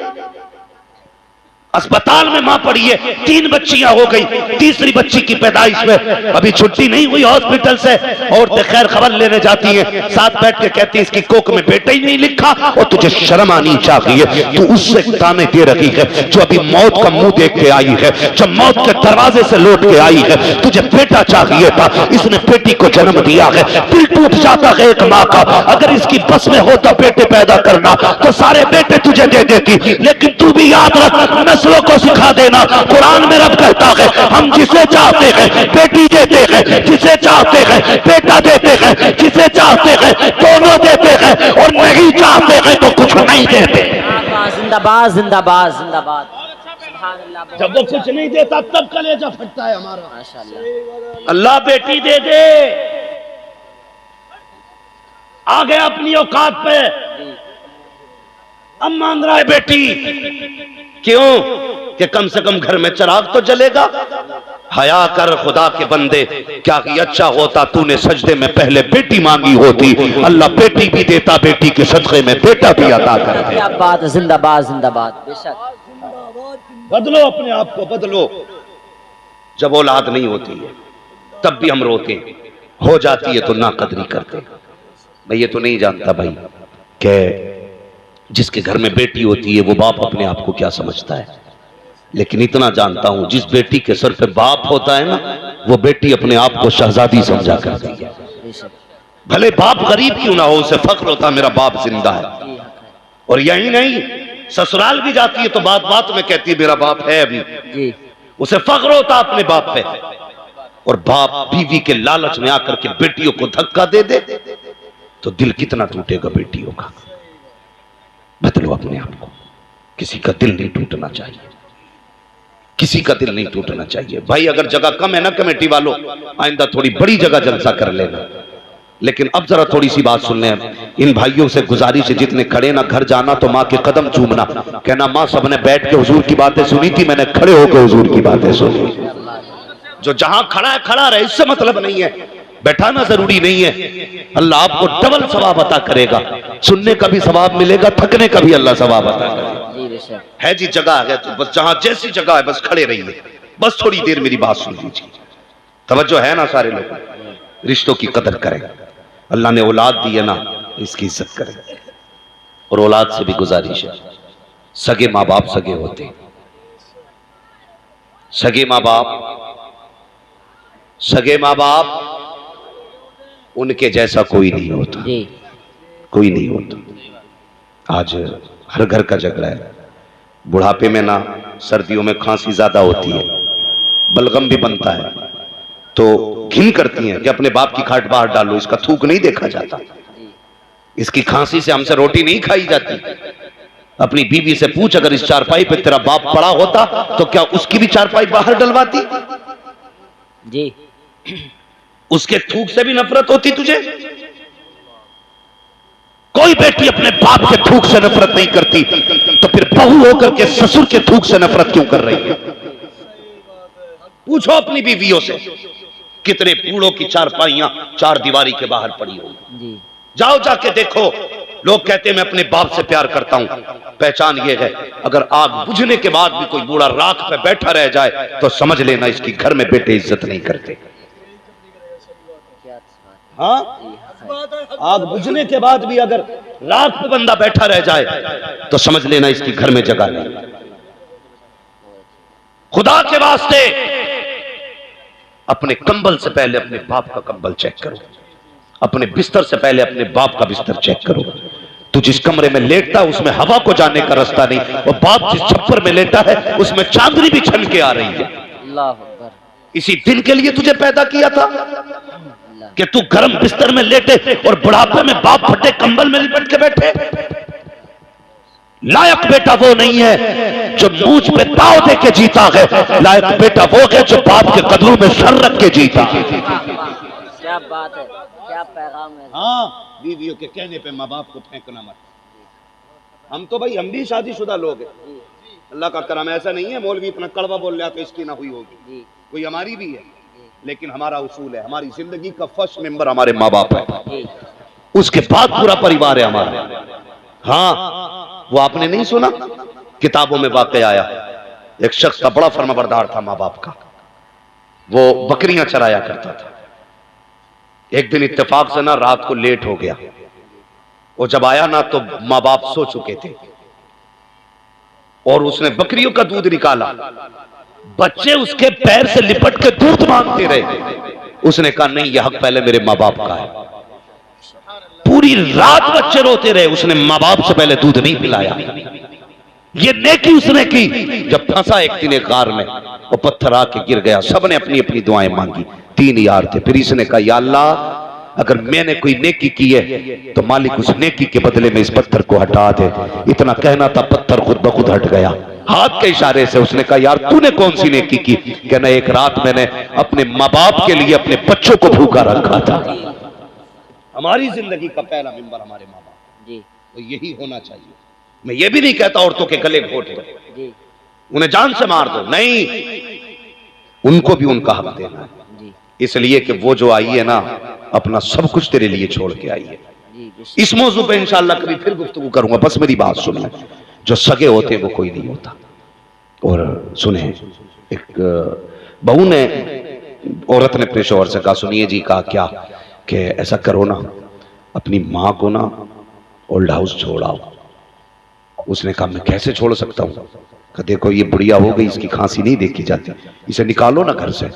अस्पताल में मां पड़ी है, 3 बच्चियां हो गई, तीसरी बच्ची की पैदाइश में अभी छुट्टी नहीं हुई हॉस्पिटल से, औरतें खैर खबर लेने जाती हैं, साथ बैठ के कहती है इसकी कोख में बेटा ही नहीं लिखा। और तुझे शर्म आनी चाहिए, तू उससे ताने दे रही है जो अभी मौत का मुंह देख के आई है, जब मौत के दरवाजे से लौट के आई है। तुझे बेटा चाहिए था, इसने बेटी को जन्म दिया है। दिल टूट जाता है एक माँ का, अगर इसकी बस में होता बेटे पैदा करना तो सारे बेटे तुझे दे देती। लेकिन तू भी याद रख, नस्लों को सिखा देना। कुरान में रब कहता है हम जिसे चाहते हैं बेटी देते हैं, जिसे चाहते हैं बेटा देते हैं, जिसे चाहते हैं दोनों देते हैं, और नहीं चाहते हैं तो कुछ नहीं देते। जिंदाबाद जिंदाबाद जिंदाबाद। जब वो कुछ नहीं देता तब कलेजा फटता है हमारा। माशाअल्लाह। अल्लाह बेटी दे दे। आ गया अपनी औकात पे, अब मांग रहा है बेटी। क्यों? कि कम से कम घर में चिराग तो जलेगा। हया कर खुदा के बंदे, क्या कि अच्छा होता तूने सजदे में पहले बेटी मांगी होती। अल्लाह बेटी भी देता, बेटी के सदक़े में बेटा भी अता करता। क्या बात है, जिंदाबाद जिंदाबाद। बेशक बदलो अपने आप को, बदलो। जब औलाद नहीं होती है तब भी हम रोते, हो जाती है तो ना कदरी करते। मैं ये तो नहीं जानता भाई कि जिसके घर में बेटी होती है वो बाप अपने आप को क्या समझता है, लेकिन इतना जानता हूं जिस बेटी के सर पे बाप होता है ना, वो बेटी अपने आप को शहजादी समझा करती है। भले बाप गरीब क्यों ना हो, उसे फख्र होता मेरा बाप जिंदा है। और यही नहीं, ससुराल भी जाती है तो बात बात में कहती है मेरा बाप है अभी जी। उसे फख्र होता अपने बाप पे। और बाप बीवी के लालच में आकर के बेटियों को धक्का दे दे तो दिल कितना टूटेगा बेटियों का। बदलो अपने आप को, किसी का दिल नहीं टूटना चाहिए, किसी का दिल नहीं टूटना चाहिए। भाई अगर जगह कम है ना कमेटी वालों, आइंदा थोड़ी बड़ी जगह जलसा कर लेना। लेकिन अब जरा थोड़ी सी बात सुन लें, इन भाइयों से गुजारिश है जितने खड़े ना घर जाना तो माँ के कदम चूमना, कहना माँ सबने बैठ के हुजूर की बातें सुनी थी, मैंने खड़े होकर हुजूर की बातें सुनी। जो जहां खड़ा है खड़ा रहे, इससे मतलब नहीं है, बैठाना जरूरी नहीं है। अल्लाह आपको डबल सवाब अता करेगा, सुनने का भी सवाब मिलेगा, थकने का भी अल्लाह सवाब अता करेगा। है जी जगह है तो बस जहां जैसी जगह है बस खड़े रहिए, बस थोड़ी देर मेरी बात सुन लीजिए। तवज्जो है ना सारे लोग, रिश्तों की कदर करें। अल्लाह ने औलाद दी है ना, इसकी इज्जत करें। और औलाद से भी गुजारिश है, सगे माँ बाप सगे होते, सगे माँ बाप, सगे माँ बाप उनके जैसा कोई नहीं होता, कोई नहीं होता। आज हर घर का झगड़ा है। बुढ़ापे में ना सर्दियों में खांसी ज्यादा होती है, बलगम भी बनता है, तो घिन करती हैं कि अपने बाप की खाट बाहर डालो, इसका थूक नहीं देखा जाता, इसकी खांसी से हमसे रोटी नहीं खाई जाती। अपनी बीवी से पूछ, अगर इस चारपाई पे तेरा बाप पड़ा होता तो क्या उसकी भी चारपाई बाहर डलवाती जी? उसके थूक से भी नफरत होती तुझे? कोई बेटी अपने बाप के थूक से नफरत नहीं करती, तो फिर बहू होकर के ससुर के थूक से नफरत क्यों कर रही है? पूछो अपनी बीवियों से, कितने बूढ़ों की चारपाइयां चार दीवारी के बाहर पड़ी होंगी। जाओ जाके देखो। लोग कहते हैं मैं अपने बाप से प्यार करता हूं, पहचान ये है अगर आग बुझने के बाद भी कोई बूढ़ा राख पे बैठा रह जाए तो समझ लेना इसकी घर में बेटे इज्जत नहीं करते। हाँ, आग बुझने के बाद भी अगर राख पे बंदा बैठा रह जाए तो समझ लेना इसकी घर में जगह नहीं। खुदा के वास्ते अपने कंबल से पहले अपने बाप का कंबल चेक करो, अपने बिस्तर से पहले अपने बाप का बिस्तर चेक करो। तू जिस कमरे में लेटता है उसमें हवा को जाने का रास्ता नहीं, और बाप जिस छप्पर में लेटा है उसमें चांदनी भी छन के आ रही है। अल्लाह अकबर। इसी दिन के लिए तुझे पैदा किया था कि तू गर्म बिस्तर में लेटे और बुढ़ापे में बाप फटे कंबल में लिपट के बैठे। लायक बेटा वो नहीं है जो मूंछ पे ताव दे के जीता है, लायक बेटा वो है जो बाप के कदमों में सर रख के जीता। क्या बात है, क्या पैगाम है। हाँ, बीवियों के कहने पे माँ बाप को फेंकना मत। हम तो भाई हम भी शादीशुदा लोग हैं, अल्लाह का करम, ऐसा नहीं है मौलवी इतना कड़वा बोल रहा तो इसकी ना हुई होगी, कोई हमारी भी है, लेकिन हमारा उसूल है, हमारी जिंदगी का फर्स्ट मेंबर हमारे माँ बाप है, उसके बाद पूरा परिवार है हमारा। हाँ, वो आपने नहीं सुना, किताबों में वाकया आया, एक शख्स का बड़ा फर्माबरदार था माँ बाप का, वो बकरियां चराया करता था। एक दिन इत्तेफाक से ना रात को लेट हो गया, वो जब आया ना तो माँ बाप सो चुके थे, और उसने बकरियों का दूध निकाला, बच्चे उसके पैर से लिपट के दूध मांगते रहे। उसने कहा नहीं, यह हक पहले मेरे माँ बाप का है। पूरी रात बच्चे रोते रहे, उसने माँ बाप से पहले दूध नहीं पिलाया। ये नेकी उसने की। जब फंसा एक दिन एक गार में, वो पत्थर आके गिर गया, सबने अपनी अपनी दुआएं मांगी, 3 यार थे। फिर इसने कहा या अल्लाह, अगर मैंने कोई नेकी की है तो मालिक उस नेकी के बदले में इस पत्थर को हटा दे। इतना कहना था, पत्थर खुद ब खुद हट गया, हाथ के इशारे से। उसने कहा यार तूने कौन सी नेकी की? कहना एक रात मैंने अपने माँ बाप के लिए अपने बच्चों को भूखा रखा था। हमारी जिंदगी का पहला मेंबर हमारे माँ बाप जी, तो यही होना चाहिए। मैं ये भी नहीं कहता औरतों के गले घोट दो, उन्हें जान से मार दो, नहीं, उनको भी उनका हक देना है, इसलिए कि वो जो आई है ना, अपना सब कुछ तेरे लिए छोड़ के आई है। इस मौजू पे इंशाअल्लाह कभी फिर गुफ्तगू करूंगा, बस मेरी बात सुन ले। जो सगे होते वो कोई नहीं होता। और सुने, एक बहू ने, औरत ने अपने शौहर से कहा, सुनिए जी, कहा क्या कि ऐसा करो ना, अपनी माँ को ना ओल्ड हाउस छोड़ाओ। उसने कहा मैं कैसे छोड़ सकता हूँ? कहा देखो ये बुढ़िया हो गई, इसकी खांसी नहीं देखी जाती, इसे निकालो ना घर से।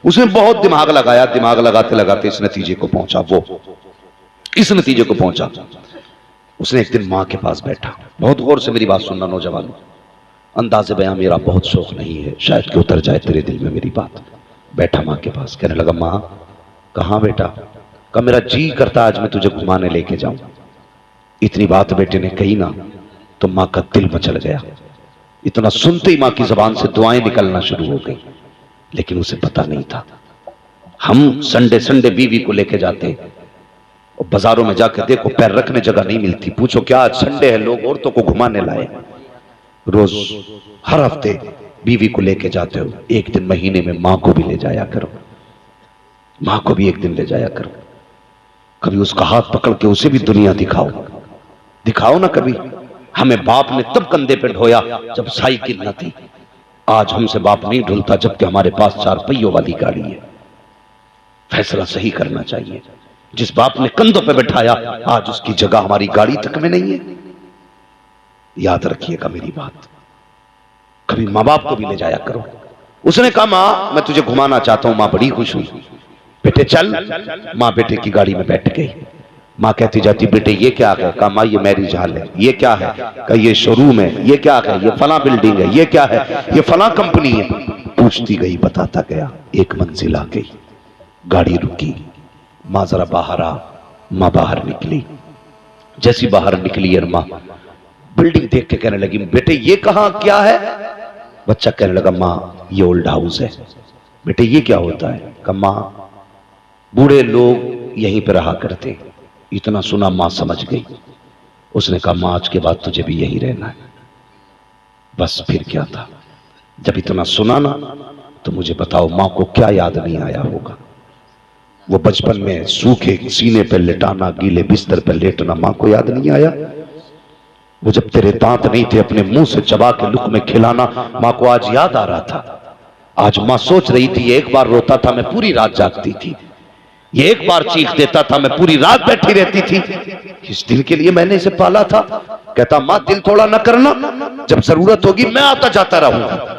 उसने बहुत दिमाग लगाया, दिमाग लगाते लगाते इस नतीजे को पहुंचा, वो इस नतीजे को पहुंचा। उसने एक दिन माँ के पास बैठा, बहुत गौर से मेरी बात सुनना नौजवानों, अंदाज़े बयां मेरा बहुत शौक नहीं है, शायद कि उतर जाए तेरे दिल में मेरी बात। बैठा माँ के पास, कहने लगा माँ कहाँ बेटा? कहा मेरा जी करता आज मैं तुझे घुमाने लेके जाऊं। इतनी बात बेटे ने कही ना तो माँ का दिल मचल गया। इतना सुनते ही माँ की जबान से दुआएं निकलना शुरू हो गई, लेकिन उसे पता नहीं था हम संडे संडे बीवी को लेके जाते और बाजारों में जाकर देखो पैर रखने जगह नहीं मिलती, पूछो क्या आज संडे है, लोग औरतों को घुमाने लाए। रोज हर हफ्ते बीवी को लेके जाते हो, एक दिन महीने में मां को भी ले जाया करो, मां को भी एक दिन ले जाया करो। कभी उसका हाथ पकड़ के उसे भी दुनिया दिखाओ, दिखाओ ना कभी। हमें बाप ने तब कंधे पे ढोया जब साइकिल न थी, आज हमसे बाप नहीं ढुलता जबकि हमारे पास 4 पहियों वाली गाड़ी है। फैसला सही करना चाहिए। जिस बाप ने कंधों पे बैठाया आज उसकी जगह हमारी गाड़ी तक में नहीं है। याद रखिएगा मेरी बात, कभी माँ बाप को भी ले जाया करो। उसने कहा माँ मैं तुझे घुमाना चाहता हूं। माँ बड़ी खुश हुई, बेटे चल। माँ बेटे की गाड़ी में बैठ गई। माँ कहती जाती बेटे ये क्या है? कहा माँ ये मैरिज हॉल है। ये क्या है? कहा ये शोरूम है। ये क्या है? ये फला बिल्डिंग है। ये क्या है? ये फला कंपनी है। पूछती गई, बताता गया। एक मंजिल आ गई, गाड़ी रुकी, माँ जरा बाहर आ। माँ बाहर निकली, जैसी बाहर निकली और माँ बिल्डिंग देख के कहने लगी बेटे ये कहां क्या है? बच्चा कहने लगा माँ ये ओल्ड हाउस है। बेटे ये क्या होता है? कहा माँ बूढ़े लोग यहीं पे रहा करते। इतना सुना माँ समझ गई। उसने कहा माँ आज के बाद तुझे भी यहीं रहना है। बस फिर क्या था? जब इतना सुना ना तो मुझे बताओ माँ को क्या याद नहीं आया होगा? वो बचपन में सूखे सीने पर लेटाना, गीले बिस्तर पर लेटना माँ को याद नहीं आया? वो जब तेरे दांत नहीं थे अपने मुंह से चबा के लुक में खिलाना माँ को आज याद आ रहा था। आज माँ सोच रही थी एक बार रोता था मैं पूरी रात जागती थी, ये एक बार चीख देता था मैं पूरी रात बैठी रहती थी। किस दिल के लिए मैंने इसे पाला था? कहता माँ दिल थोड़ा न करना, जब जरूरत होगी मैं आता जाता रहूंगा,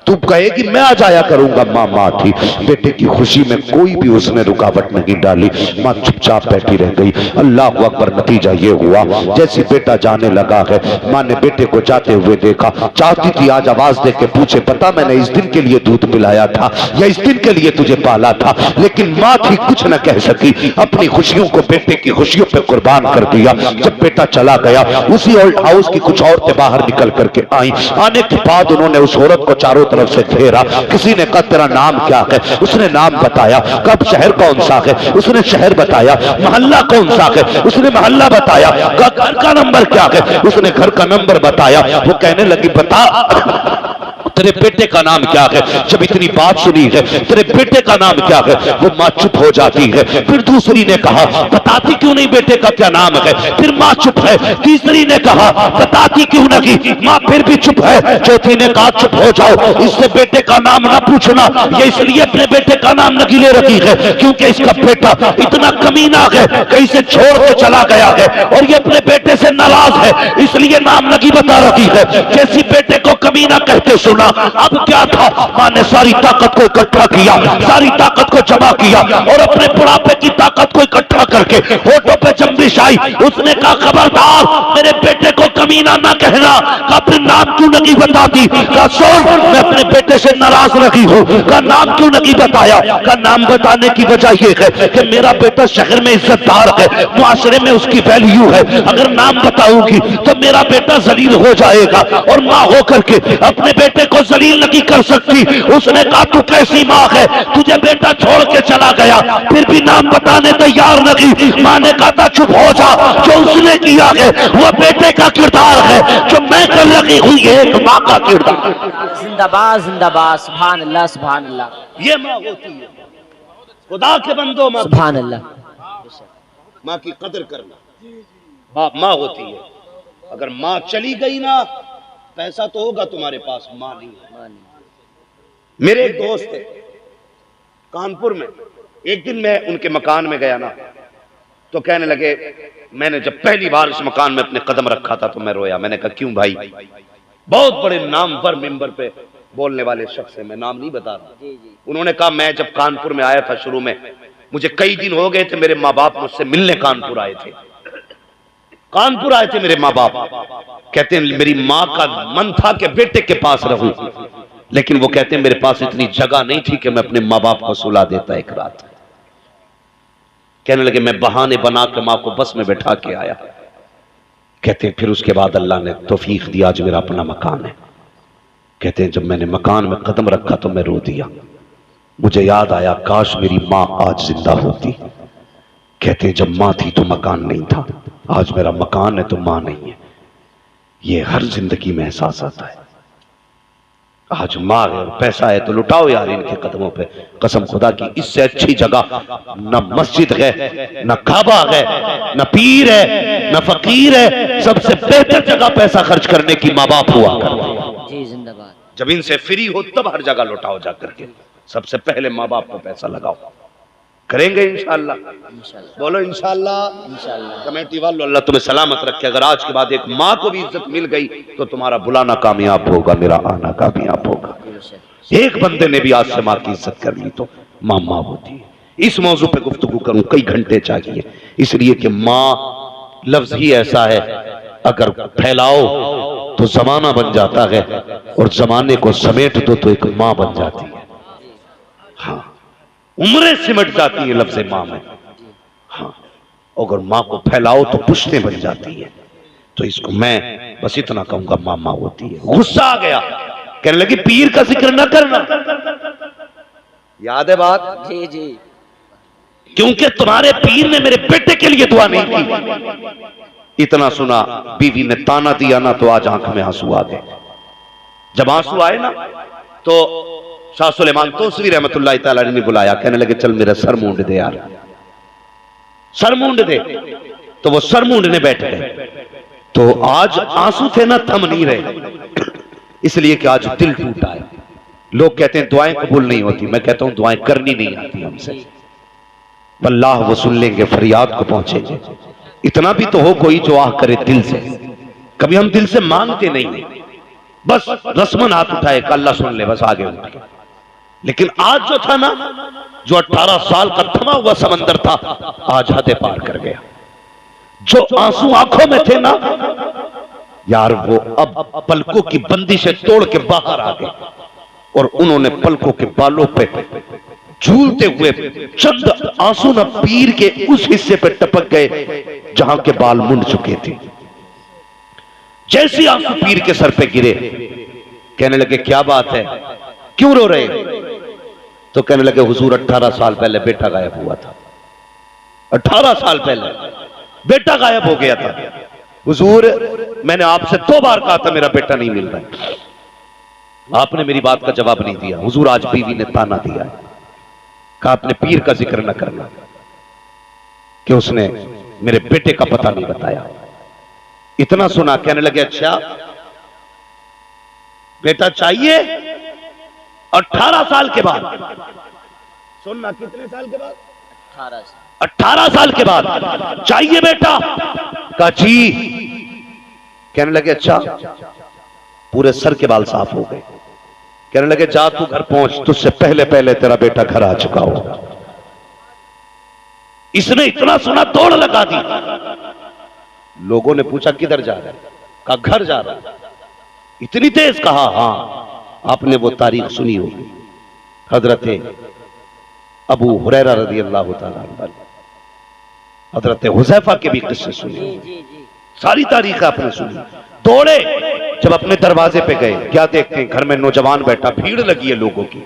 तू कहेगी मैं आ जाया करूंगा। माँ माँ थी। बेटे की खुशी में कोई भी उसने रुकावट नहीं डाली। माँ चुपचाप बैठी रह गई। अल्लाह अकबर। नतीजा ये हुआ जैसे बेटा जाने लगा है, माँ ने बेटे को जाते हुए देखा, चाहती थी आज आवाज दे के पूछे पता मैंने इस दिन के लिए दूध पिलाया था या इस दिन के लिए तुझे पाला था, लेकिन माँ थी कुछ न कह सकी। अपनी खुशियों को बेटे की खुशियों पे कुर्बान कर दिया। जब बेटा चला गया उसी ओल्ड हाउस की कुछ औरतें बाहर निकल करके आई। आने के बाद उन्होंने उस औरत को चारों तरफ से घेरा। किसी ने कहा तेरा नाम क्या है? उसने नाम बताया। कब शहर कौन सा है? उसने शहर बताया। मोहल्ला कौन सा है? उसने मोहल्ला बताया। घर का नंबर क्या है? उसने घर का नंबर बताया। वो कहने लगी बता तेरे बेटे का नाम क्या है? जब इतनी बात सुनी है तेरे बेटे का नाम क्या है? वो माँ चुप हो जाती है। फिर दूसरी ने कहा बताती क्यों नहीं बेटे का क्या नाम है? फिर माँ चुप है। तीसरी ने कहा बताती क्यों नहीं? माँ फिर भी चुप है। चौथी ने कहा चुप हो जाओ, इससे बेटे का नाम ना पूछना। ये इसलिए अपने बेटे का नाम नकीले रखी है क्योंकि इसका बेटा इतना कमीना है, कहीं से छोड़ के चला गया है और ये अपने बेटे से नाराज है, इसलिए नाम नकी बता रखी है। जैसी बेटे को कमीना कहते सुना, अब क्या था? मां ने सारी ताकत को इकट्ठा किया, सारी ताकत को जमा किया और अपने बुढ़ापे की ताकत को इकट्ठा करके होठों पे जंबिश आई। उसने कहा खबरदार मेरे बेटे को कमीना ना कहना। कहा फिर नाम क्यों नहीं बताती? कहा सुन मैं अपने बेटे से नाराज रही हूं। कहा नाम क्यों नहीं बताया? कहा नाम बताने की वजह यह है कि मेरा बेटा शहर में इज्जतदार है, मुआशरे में उसकी वैल्यू है। अगर नाम बताऊंगी तो मेरा बेटा जलील हो जाएगा और मां होकर के अपने बेटे को जलील नहीं कर सकती। उसने कहा तू कैसी माँ है, तुझे बेटा छोड़ के चला गया फिर भी नाम बताने तैयार नहीं। माँ ने कहा था चुप हो जा, जो उसने किया है वो बेटे का किरदार है, जो मैं कर रही हूँ ये एक माँ का किरदार। जिंदाबाद जिंदाबाद, सुभान अल्लाह सुभान अल्लाह। ये माँ होती है। खुदा के बंदो माँ, सुभान अल्लाह। माँ की कदर करना। बाप माँ होती है। अगर माँ चली गई ना पैसा तो होगा तुम्हारे पास, मां नहीं। मेरे एक दोस्त थे कानपुर में, एक दिन मैं उनके मकान में गया ना तो कहने लगे मैंने जब पहली बार इस मकान में अपने कदम रखा था तो मैं रोया। मैंने कहा क्यों भाई? बहुत बड़े नामवर मेंबर पे बोलने वाले शख्स है, मैं नाम नहीं बता रहा। उन्होंने कहा मैं जब कानपुर में आया था शुरू में, मुझे कई दिन हो गए थे, मेरे माँ बाप मुझसे मिलने कानपुर आए थे। कानपुर आए थे मेरे माँ बाप, कहते हैं मेरी माँ का मन था कि बेटे के पास रहूं, लेकिन वो कहते हैं मेरे पास इतनी जगह नहीं थी कि मैं अपने माँ बाप को सुला देता एक रात। कहने लगे मैं बहाने बना के माँ को बस में बैठा के आया। कहते हैं फिर उसके बाद अल्लाह ने तौफीक दिया, आज मेरा अपना मकान है। कहते हैं जब मैंने मकान में कदम रखा तो मैं रो दिया, मुझे याद आया काश मेरी माँ आज जिंदा होती। कहते हैं जब माँ थी तो मकान नहीं था, आज मेरा मकान है तो माँ नहीं है। ये हर जिंदगी में एहसास आता है। आज माँ है और पैसा है तो लुटाओ यार इनके कदमों पे। कसम खुदा की इससे अच्छी जगह न मस्जिद है, न काबा है, न पीर है, न फकीर है। सबसे बेहतर जगह पैसा खर्च करने की माँ बाप हुआ करते। जी जिंदाबाद। जब इनसे फ्री हो तब हर जगह लुटाओ जा करके। सबसे पहले माँ बाप को पैसा लगाओ। करेंगे इंशाअल्लाह, बोलो इंशाअल्लाह। इंशाअल्लाह। कमेटी वालों अल्लाह तुम्हें सलामत रखे। अगर आज के बाद एक माँ को भी इज्जत मिल गई तो तुम्हारा बुलाना कामयाब होगा, मेरा आना कामयाब होगा। एक बंदे ने भी आज से माँ की इज्जत कर ली तो माँ माँ होती है। इस मौजू पे गुफ्तगू करूं कई घंटे चाहिए, इसलिए कि माँ लफ्ज ही ऐसा है अगर फैलाओ तो जमाना बन जाता है और जमाने को समेट दो तो एक माँ बन जाती है। हाँ, उम्रें सिमट जाती है लफ्ज़ माँ में। हाँ, अगर माँ को फैलाओ तो पुश्तें बन जाती है। तो इसको मैं बस इतना कहूंगा, माँ माँ होती है। गुस्सा आ गया, कहने लगी पीर का जिक्र ना करना। याद है बात? जी जी। क्योंकि तुम्हारे पीर ने मेरे बेटे के लिए दुआ नहीं की। इतना सुना, बीवी ने ताना दिया ना तो आज आंख में आंसू आ गए। जब आंसू आए ना तो शाह सुलेमान तोसवी रहमतुल्लाह तआला ने बुलाया, कहने लगे चल मेरा सर मूंड दे यार, सर मूंड दे। तो वो सर मूंडने बैठ गए। तो आज आंसू थे ना थम नहीं रहे, इसलिए कि आज दिल टूटा है। लोग कहते हैं दुआएं कबूल नहीं होती, मैं कहता हूं दुआएं करनी नहीं आती हमसे। अल्लाह वो सुन लेंगे, फरियाद को पहुंचेंगे। इतना भी तो हो कोई जो आह करे दिल से। कभी हम दिल से मांगते नहीं, बस रस्मन हाथ उठाए अल्लाह सुन ले, बस आगे उठ गए। लेकिन आज जो था ना, जो 18 साल का थमा हुआ समंदर था, आज हदें पार कर गया। जो आंसू आंखों में थे ना यार, वो अब पलकों की बंदिशें तोड़ के बाहर आ गए और उन्होंने पलकों के बालों पे झूलते हुए चंद आंसू न पीर के उस हिस्से पे टपक गए जहां के बाल मुंड चुके थे। जैसे आंसू पीर के सर पे गिरे, कहने लगे क्या बात है, क्यों रो रहे? तो कहने लगे हुजूर 18 साल पहले बेटा गायब हुआ था। 18 साल पहले बेटा गायब हो गया था हुजूर, मैंने आपसे 2 बार कहा था मेरा बेटा नहीं मिल रहा, आपने मेरी बात का जवाब नहीं दिया। हुजूर आज बीवी ने ताना दिया है, कहा आपने पीर का जिक्र न करना कि उसने मेरे बेटे का पता नहीं बताया। इतना सुना, कहने लगे अच्छा बेटा चाहिए? 18 साल के बाद। सुनना, कितने साल के बाद? 18 साल के बाद चाहिए बेटा? कहा जी। कहने लगे अच्छा, पूरे सर के बाल साफ हो गए। कहने लगे जा तू घर पहुंच, तुझसे पहले पहले तेरा बेटा घर आ चुका होगा। इसने इतना सुना दौड़ लगा दी। लोगों ने पूछा किधर जा रहा है? कहा घर जा रहा है। इतनी तेज? कहा हाँ। आपने वो तारीख सुनी होगी, हजरत अबू हुरैरा रज़ी अल्लाह तआला अन्हु, हजरत हुज़ैफा के भी किस्से सुने, सारी तारीख आपने सुनी। दौड़े, जब अपने दरवाजे पे गए, क्या देखते हैं घर में नौजवान बैठा, भीड़ लगी है लोगों की,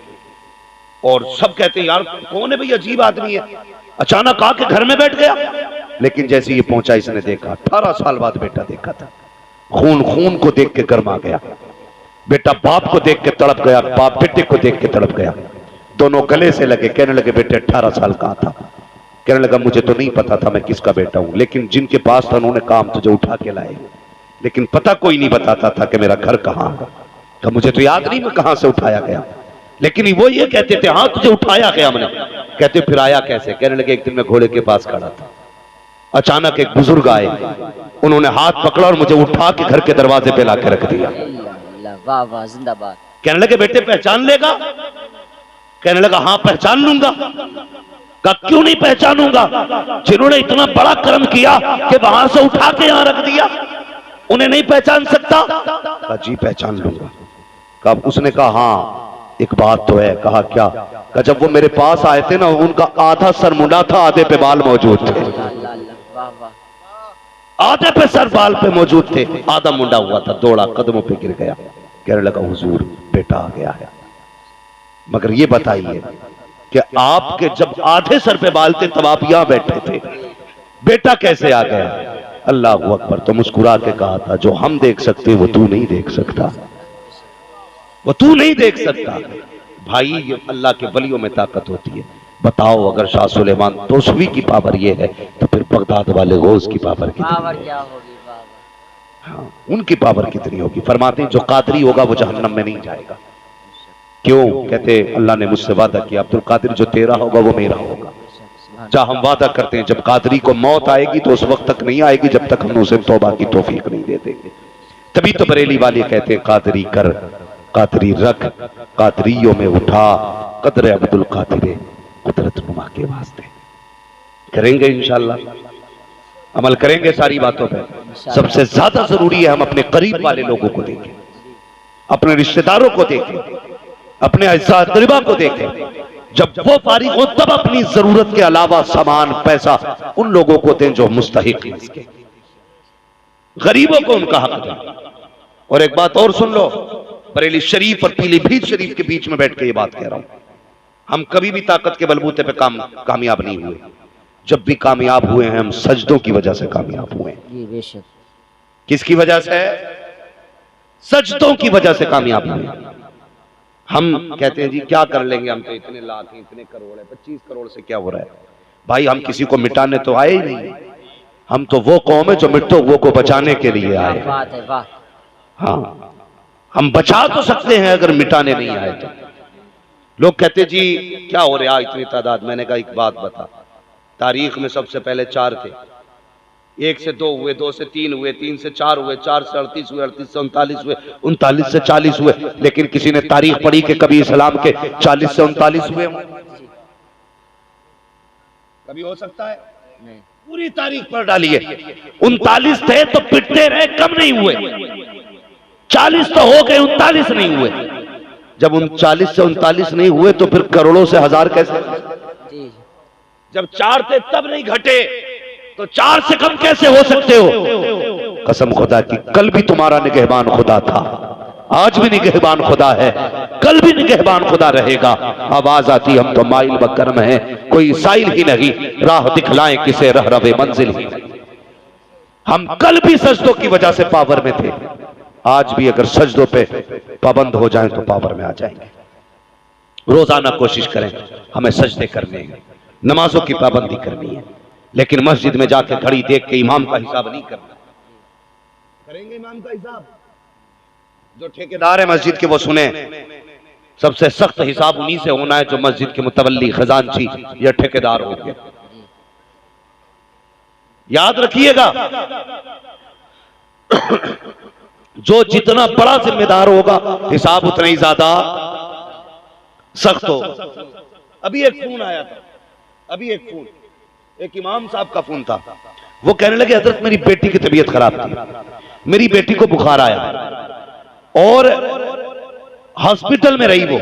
और सब कहते हैं यार कौन है भाई, अजीब आदमी है। अचानक आके घर में बैठ गया। लेकिन जैसे ये पहुंचा, इसने देखा 18 साल बाद बेटा देखा था। खून खून को देख के गर्मा गया, बेटा बाप को देख के तड़प गया, बाप बेटे को देख के तड़प गया। दोनों गले से लगे। कहने लगे बेटे 18 साल का था। कहने लगा मुझे तो नहीं पता था मैं किसका बेटा हूं, लेकिन जिनके पास था उन्होंने काम तुझे उठा के लाए, लेकिन पता कोई नहीं बताता था कि मेरा घर कहां है। तो मुझे तो याद नहीं मैं कहां से उठाया गया, लेकिन वो ये कहते थे हाँ तुझे उठाया गया हमने। कहते फिर आया कैसे? कहने लगे एक दिन मैं घोड़े के पास खड़ा था, अचानक एक बुजुर्ग आए, उन्होंने हाथ पकड़ा और मुझे उठा के घर के दरवाजे पे ला के रख दिया। वाह वाह, जिंदाबाद। कहने लगे बेटे पहचान लेगा? कहने लगा हाँ पहचान लूंगा। कहा क्यों नहीं पहचानूंगा, जिन्होंने इतना बड़ा कर्म किया कि वहां से उठा के यहां रख दिया, उन्हें नहीं पहचान सकता? कहा जी पहचान लूंगा। कहा उसने कहा हाँ एक बात तो है। कहा क्या? कहा जब वो मेरे पास आए थे ना, उनका आधा सर मुंडा था, आधे पे बाल मौजूद थे। आधे पे सर बाल पे मौजूद थे, आधा मुंडा हुआ था। दौड़ा, कदमों पे गिर गया, कहने लगा हुजूर बेटा आ गया है। मगर ये बताइए कि आपके जब आधे सर पे बाल थे तब आप यहां बैठे थे, बेटा कैसे आ गया? अल्लाह अकबर। तो मुस्कुरा के कहा था जो हम देख सकते वो तू नहीं देख सकता, वो तू नहीं देख सकता। भाई ये अल्लाह के वलियों में ताकत होती है। बताओ अगर शाह सुलेमान तोशवी की पावर ये है तो फिर बगदाद वाले गौस की पावर कितनी होगी? हाँ, उनकी पावर कितनी होगी? फरमाते हैं जो कादरी होगा वो जहन्नम में नहीं जाएगा। क्यों? कहते अल्लाह ने मुझसे वादा किया अब्दुल कादिर जो तेरा होगा वो मेरा होगा। जहां हम वादा करते हैं जब कादरी को मौत आएगी तो उस वक्त तक नहीं आएगी जब तक हम उसे तौबा की तौफीक नहीं दे देंगे। तभी तो बरेली वाले कहते हैं कादरी कर, कादरी रख, कादरियों में उठा, कदर अब्दुल कादिर कुदरत नुमा के वास्ते। करेंगे इंशाअल्लाह, अमल करेंगे सारी बातों पर। सबसे ज्यादा जरूरी है हम अपने करीब वाले लोगों को देखें, अपने रिश्तेदारों को देखें, अपने अज़्ज़ा अक़रिबा को देखें। जब वो फारिग हो तब अपनी जरूरत के अलावा सामान पैसा उन लोगों को दें जो मुस्तहिक हैं इसके। गरीबों को उनका हक दें। और एक बात और सुन लो, बरेली शरीफ और पीलीभीत शरीफ के बीच में बैठ के ये बात कह रहा हूं, हम कभी भी ताकत के बलबूते पे कामयाब नहीं हुए। जब भी कामयाब हुए हैं हम सजदों की वजह से कामयाब हुए हैं। किसकी वजह से? सजदों की वजह से कामयाब हुए। हम कहते हैं जी क्या कर लेंगे, हम तो इतने लाख हैं, इतने करोड़ है, 25 करोड़ से क्या हो रहा है? भाई हम किसी को मिटाने तो आए ही नहीं, हम तो वो कौम है जो मिट्टो वो को बचाने के लिए आए। हाँ, हम बचा तो सकते हैं अगर मिटाने नहीं आए तो। लोग कहते जी क्या हो रहा इतनी तादाद। मैंने कहा एक बात बता, तारीख में सबसे पहले 4 थे, 1 से 2 हुए, 2 से 3 हुए, 3 से 4 हुए, 4 से 38 हुए, 38 से 39 हुए, 39 से 40 हुए। लेकिन किसी ने तारीख पढ़ी कि कभी इस्लाम के 40 से 39 हुए? कभी हो सकता है? नहीं। पूरी तारीख पढ़ डालिए। 39 थे तो पिटते रहे, कम नहीं हुए। 40 तो हो गए, 39 नहीं हुए। जब 39 से 39 नहीं हुए तो फिर करोड़ों से हजार कैसे? जब 4 थे तब नहीं घटे तो 4 से कम कैसे हो सकते हो? कसम खुदा की, कल भी तुम्हारा निगहबान खुदा था, आज भी निगहबान खुदा है, कल भी निगहबान खुदा रहेगा। आवाज आती हम तो माइल बकरम है, कोई साइल ही नहीं, राह दिखलाएं किसे रह रवे मंजिल ही। हम कल भी सजदों की वजह से पावर में थे, आज भी अगर सजदों पे पाबंद हो जाएं तो पावर में आ जाएंगे। रोजाना कोशिश करें हमें सजदे करने हैं, नमाजों की पाबंदी करनी है, लेकिन मस्जिद में जाके घड़ी देख के इमाम का हिसाब नहीं करना। करेंगे इमाम का हिसाब? जो ठेकेदार है मस्जिद के वो सुने, सबसे सख्त हिसाब उन्हीं से होना है जो मस्जिद के मुतवल्ली खजांची या ठेकेदार हो गए। याद रखिएगा, जो जितना बड़ा जिम्मेदार होगा हिसाब उतना ही ज्यादा सख्त हो। अभी एक फोन आया था, अभी एक इमाम साहब का फोन था। वो कहने लगे हजरत मेरी बेटी की तबीयत खराब थी, मेरी बेटी को बुखार आया और हॉस्पिटल में रही वो।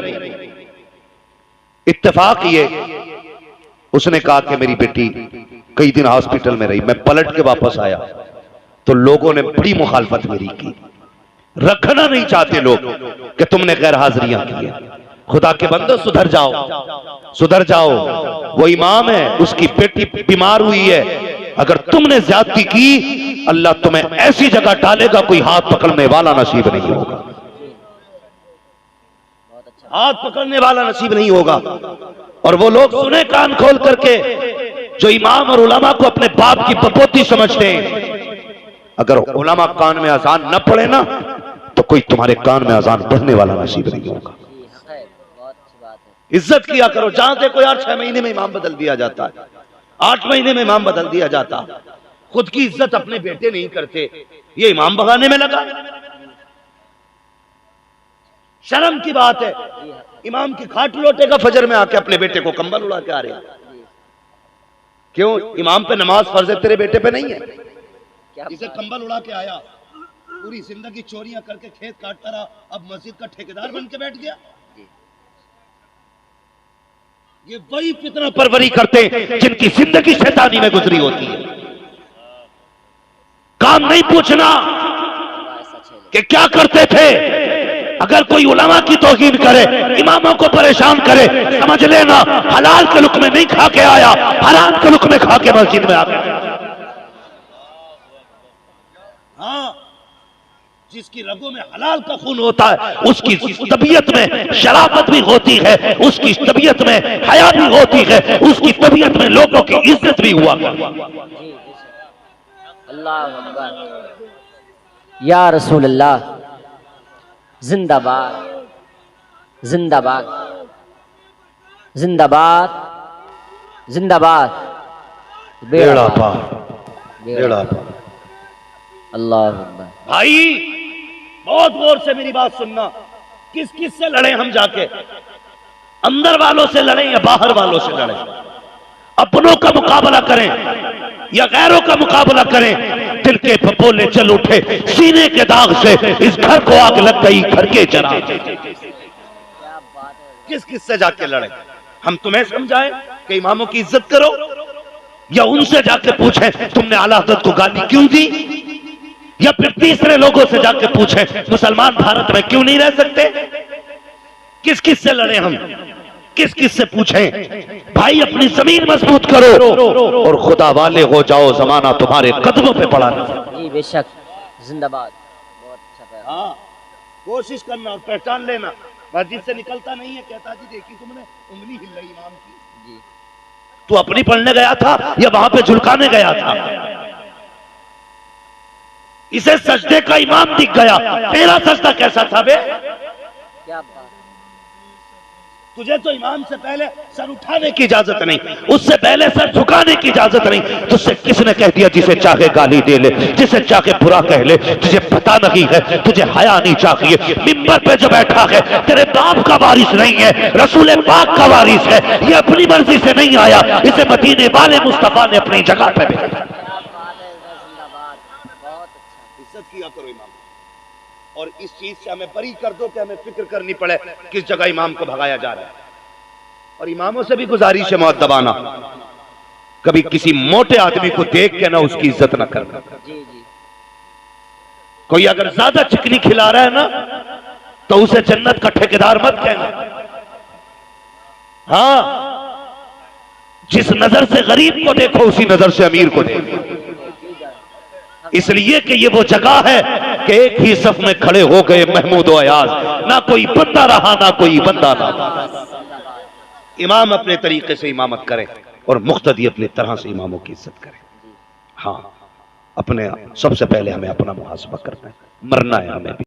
इत्तेफाक ये उसने कहा कि मेरी बेटी कई दिन हॉस्पिटल में रही। मैं पलट के वापस आया तो लोगों ने बड़ी मुखालफत मेरी की। रखना नहीं चाहते लोग कि तुमने गैर हाजिरियां की है। खुदा के बंदो सुधर जाओ, सुधर जाओ। वो इमाम है, उसकी बेटी बीमार हुई है, अगर तुमने ज्यादती की अल्लाह तुम्हें ऐसी जगह डालेगा कोई हाथ पकड़ने वाला नसीब नहीं होगा, हाथ पकड़ने वाला नसीब नहीं होगा। और वो लोग सुने कान खोल करके जो इमाम और उलमा को अपने बाप की बपोती समझते हैं। अगर उलमा कान में अजान न पड़े ना तो कोई तुम्हारे कान में अजान पढ़ने वाला नसीब नहीं होगा। इज्जत किया करो। जहां देखो यार 6 महीने में इमाम बदल दिया जाता है, 8 महीने में इमाम बदल दिया जाता। खुद की इज्जत अपने बेटे नहीं करते, ये इमाम भगाने में लगा। शर्म की बात है, इमाम की खाट लौटेगा फजर में आके अपने बेटे को कंबल उड़ा के आ रहे। क्यों? इमाम पे नमाज फर्ज है, तेरे बेटे पे नहीं है? इसे कंबल उड़ा के आया, पूरी जिंदगी चोरियां करके खेत काटता रहा, अब मस्जिद का ठेकेदार बन के बैठ गया। ये वही फितना परवरी करते हैं जिनकी जिंदगी शैतानी में गुजरी होती है। काम नहीं पूछना कि क्या करते थे। अगर कोई उलमा की तौहीन करे, इमामों को परेशान करे, समझ लेना हलाल के लुक़्मे नहीं खा के आया, हराम के लुक़्मे खा के मस्जिद में आ गया। हाँ, जिसकी रगों में हलाल का खून होता है, उसकी तबीयत में शराफत भी होती है, उसकी तबीयत में हया भी होती है, उसकी तबीयत में लोगों की इज्जत भी हुआ। अल्लाह अकबर, या रसूल अल्लाह, जिंदाबाद जिंदाबाद जिंदाबाद जिंदाबाद। बेड़ा पार, बेड़ा पार। अल्लाह अकबर। भाई बहुत गौर से मेरी बात सुनना, किस किस से लड़े हम जाके? अंदर वालों से लड़े या बाहर वालों से लड़े? अपनों का मुकाबला करें या गैरों का मुकाबला करें? दिल के फपोले चल उठे, सीने के दाग से इस घर को आग लग गई, घर के जरा। किस किस से जाके लड़े? हम तुम्हें समझाएं कि इमामों की इज्जत करो, या उनसे जाके पूछें तुमने आला हज़रत को गाली क्यों दी, या फिर तीसरे लोगों से जाके पूछें मुसलमान भारत में क्यों नहीं रह सकते? किस किस से लड़े हम? किस किस से पूछें? भाई अपनी जमीन मजबूत करो और खुदा वाले हो जाओ, जमाना तुम्हारे कदमों पे पड़ा है। जी बेशक, जिंदाबाद। बहुत अच्छा। हाँ, कोशिश करना और पहचान लेना। मस्जिद से निकलता नहीं है, कहता जी देखी तुमने उंगली हिल रही इमाम की जी, तू अपनी पढ़ने गया था या वहां पे झुलकाने गया था? इसे सजदे का इमाम दिख गया, तेरा सजदा कैसा था बे? क्या बात। तुझे तो इमाम से पहले सर उठाने की इजाजत नहीं, उससे पहले सर झुकाने की इजाजत नहीं। तुझसे किसने कह दिया जिसे चाहे गाली दे ले, जिसे चाहे बुरा कह ले? तुझे पता नहीं है, तुझे हया नहीं चाहिए। मिंबर पे जो बैठा है तेरे बाप का वारिस नहीं है, रसूल पाक का वारिस है। ये अपनी मर्जी से नहीं आया, इसे मदीने वाले मुस्तफा ने अपनी जगह पे भेजा। इज्जत किया करो इमाम, और इस चीज से हमें बरी कर दो कि हमें फिक्र करनी पड़े किस जगह इमाम को भगाया जा रहा है। और इमामों से भी गुजारिश है मुअद्दबाना, कभी किसी मोटे आदमी को देख के ना उसकी इज्जत ना करना। कोई अगर ज्यादा चिकनी खिला रहा है ना तो उसे जन्नत का ठेकेदार मत कहना। हाँ, जिस नजर से गरीब को देखो उसी नजर से अमीर को देखो, इसलिए कि ये वो जगह है कि एक ही सफ में खड़े हो गए महमूद और अयाज, ना कोई बंदा रहा ना कोई बंदा ना। इमाम अपने तरीके से इमामत करें और मुख्तदी अपनी तरह से इमामों की इज्जत करें। हाँ, अपने सबसे पहले हमें अपना मुहासबा करना है, मरना है हमें भी।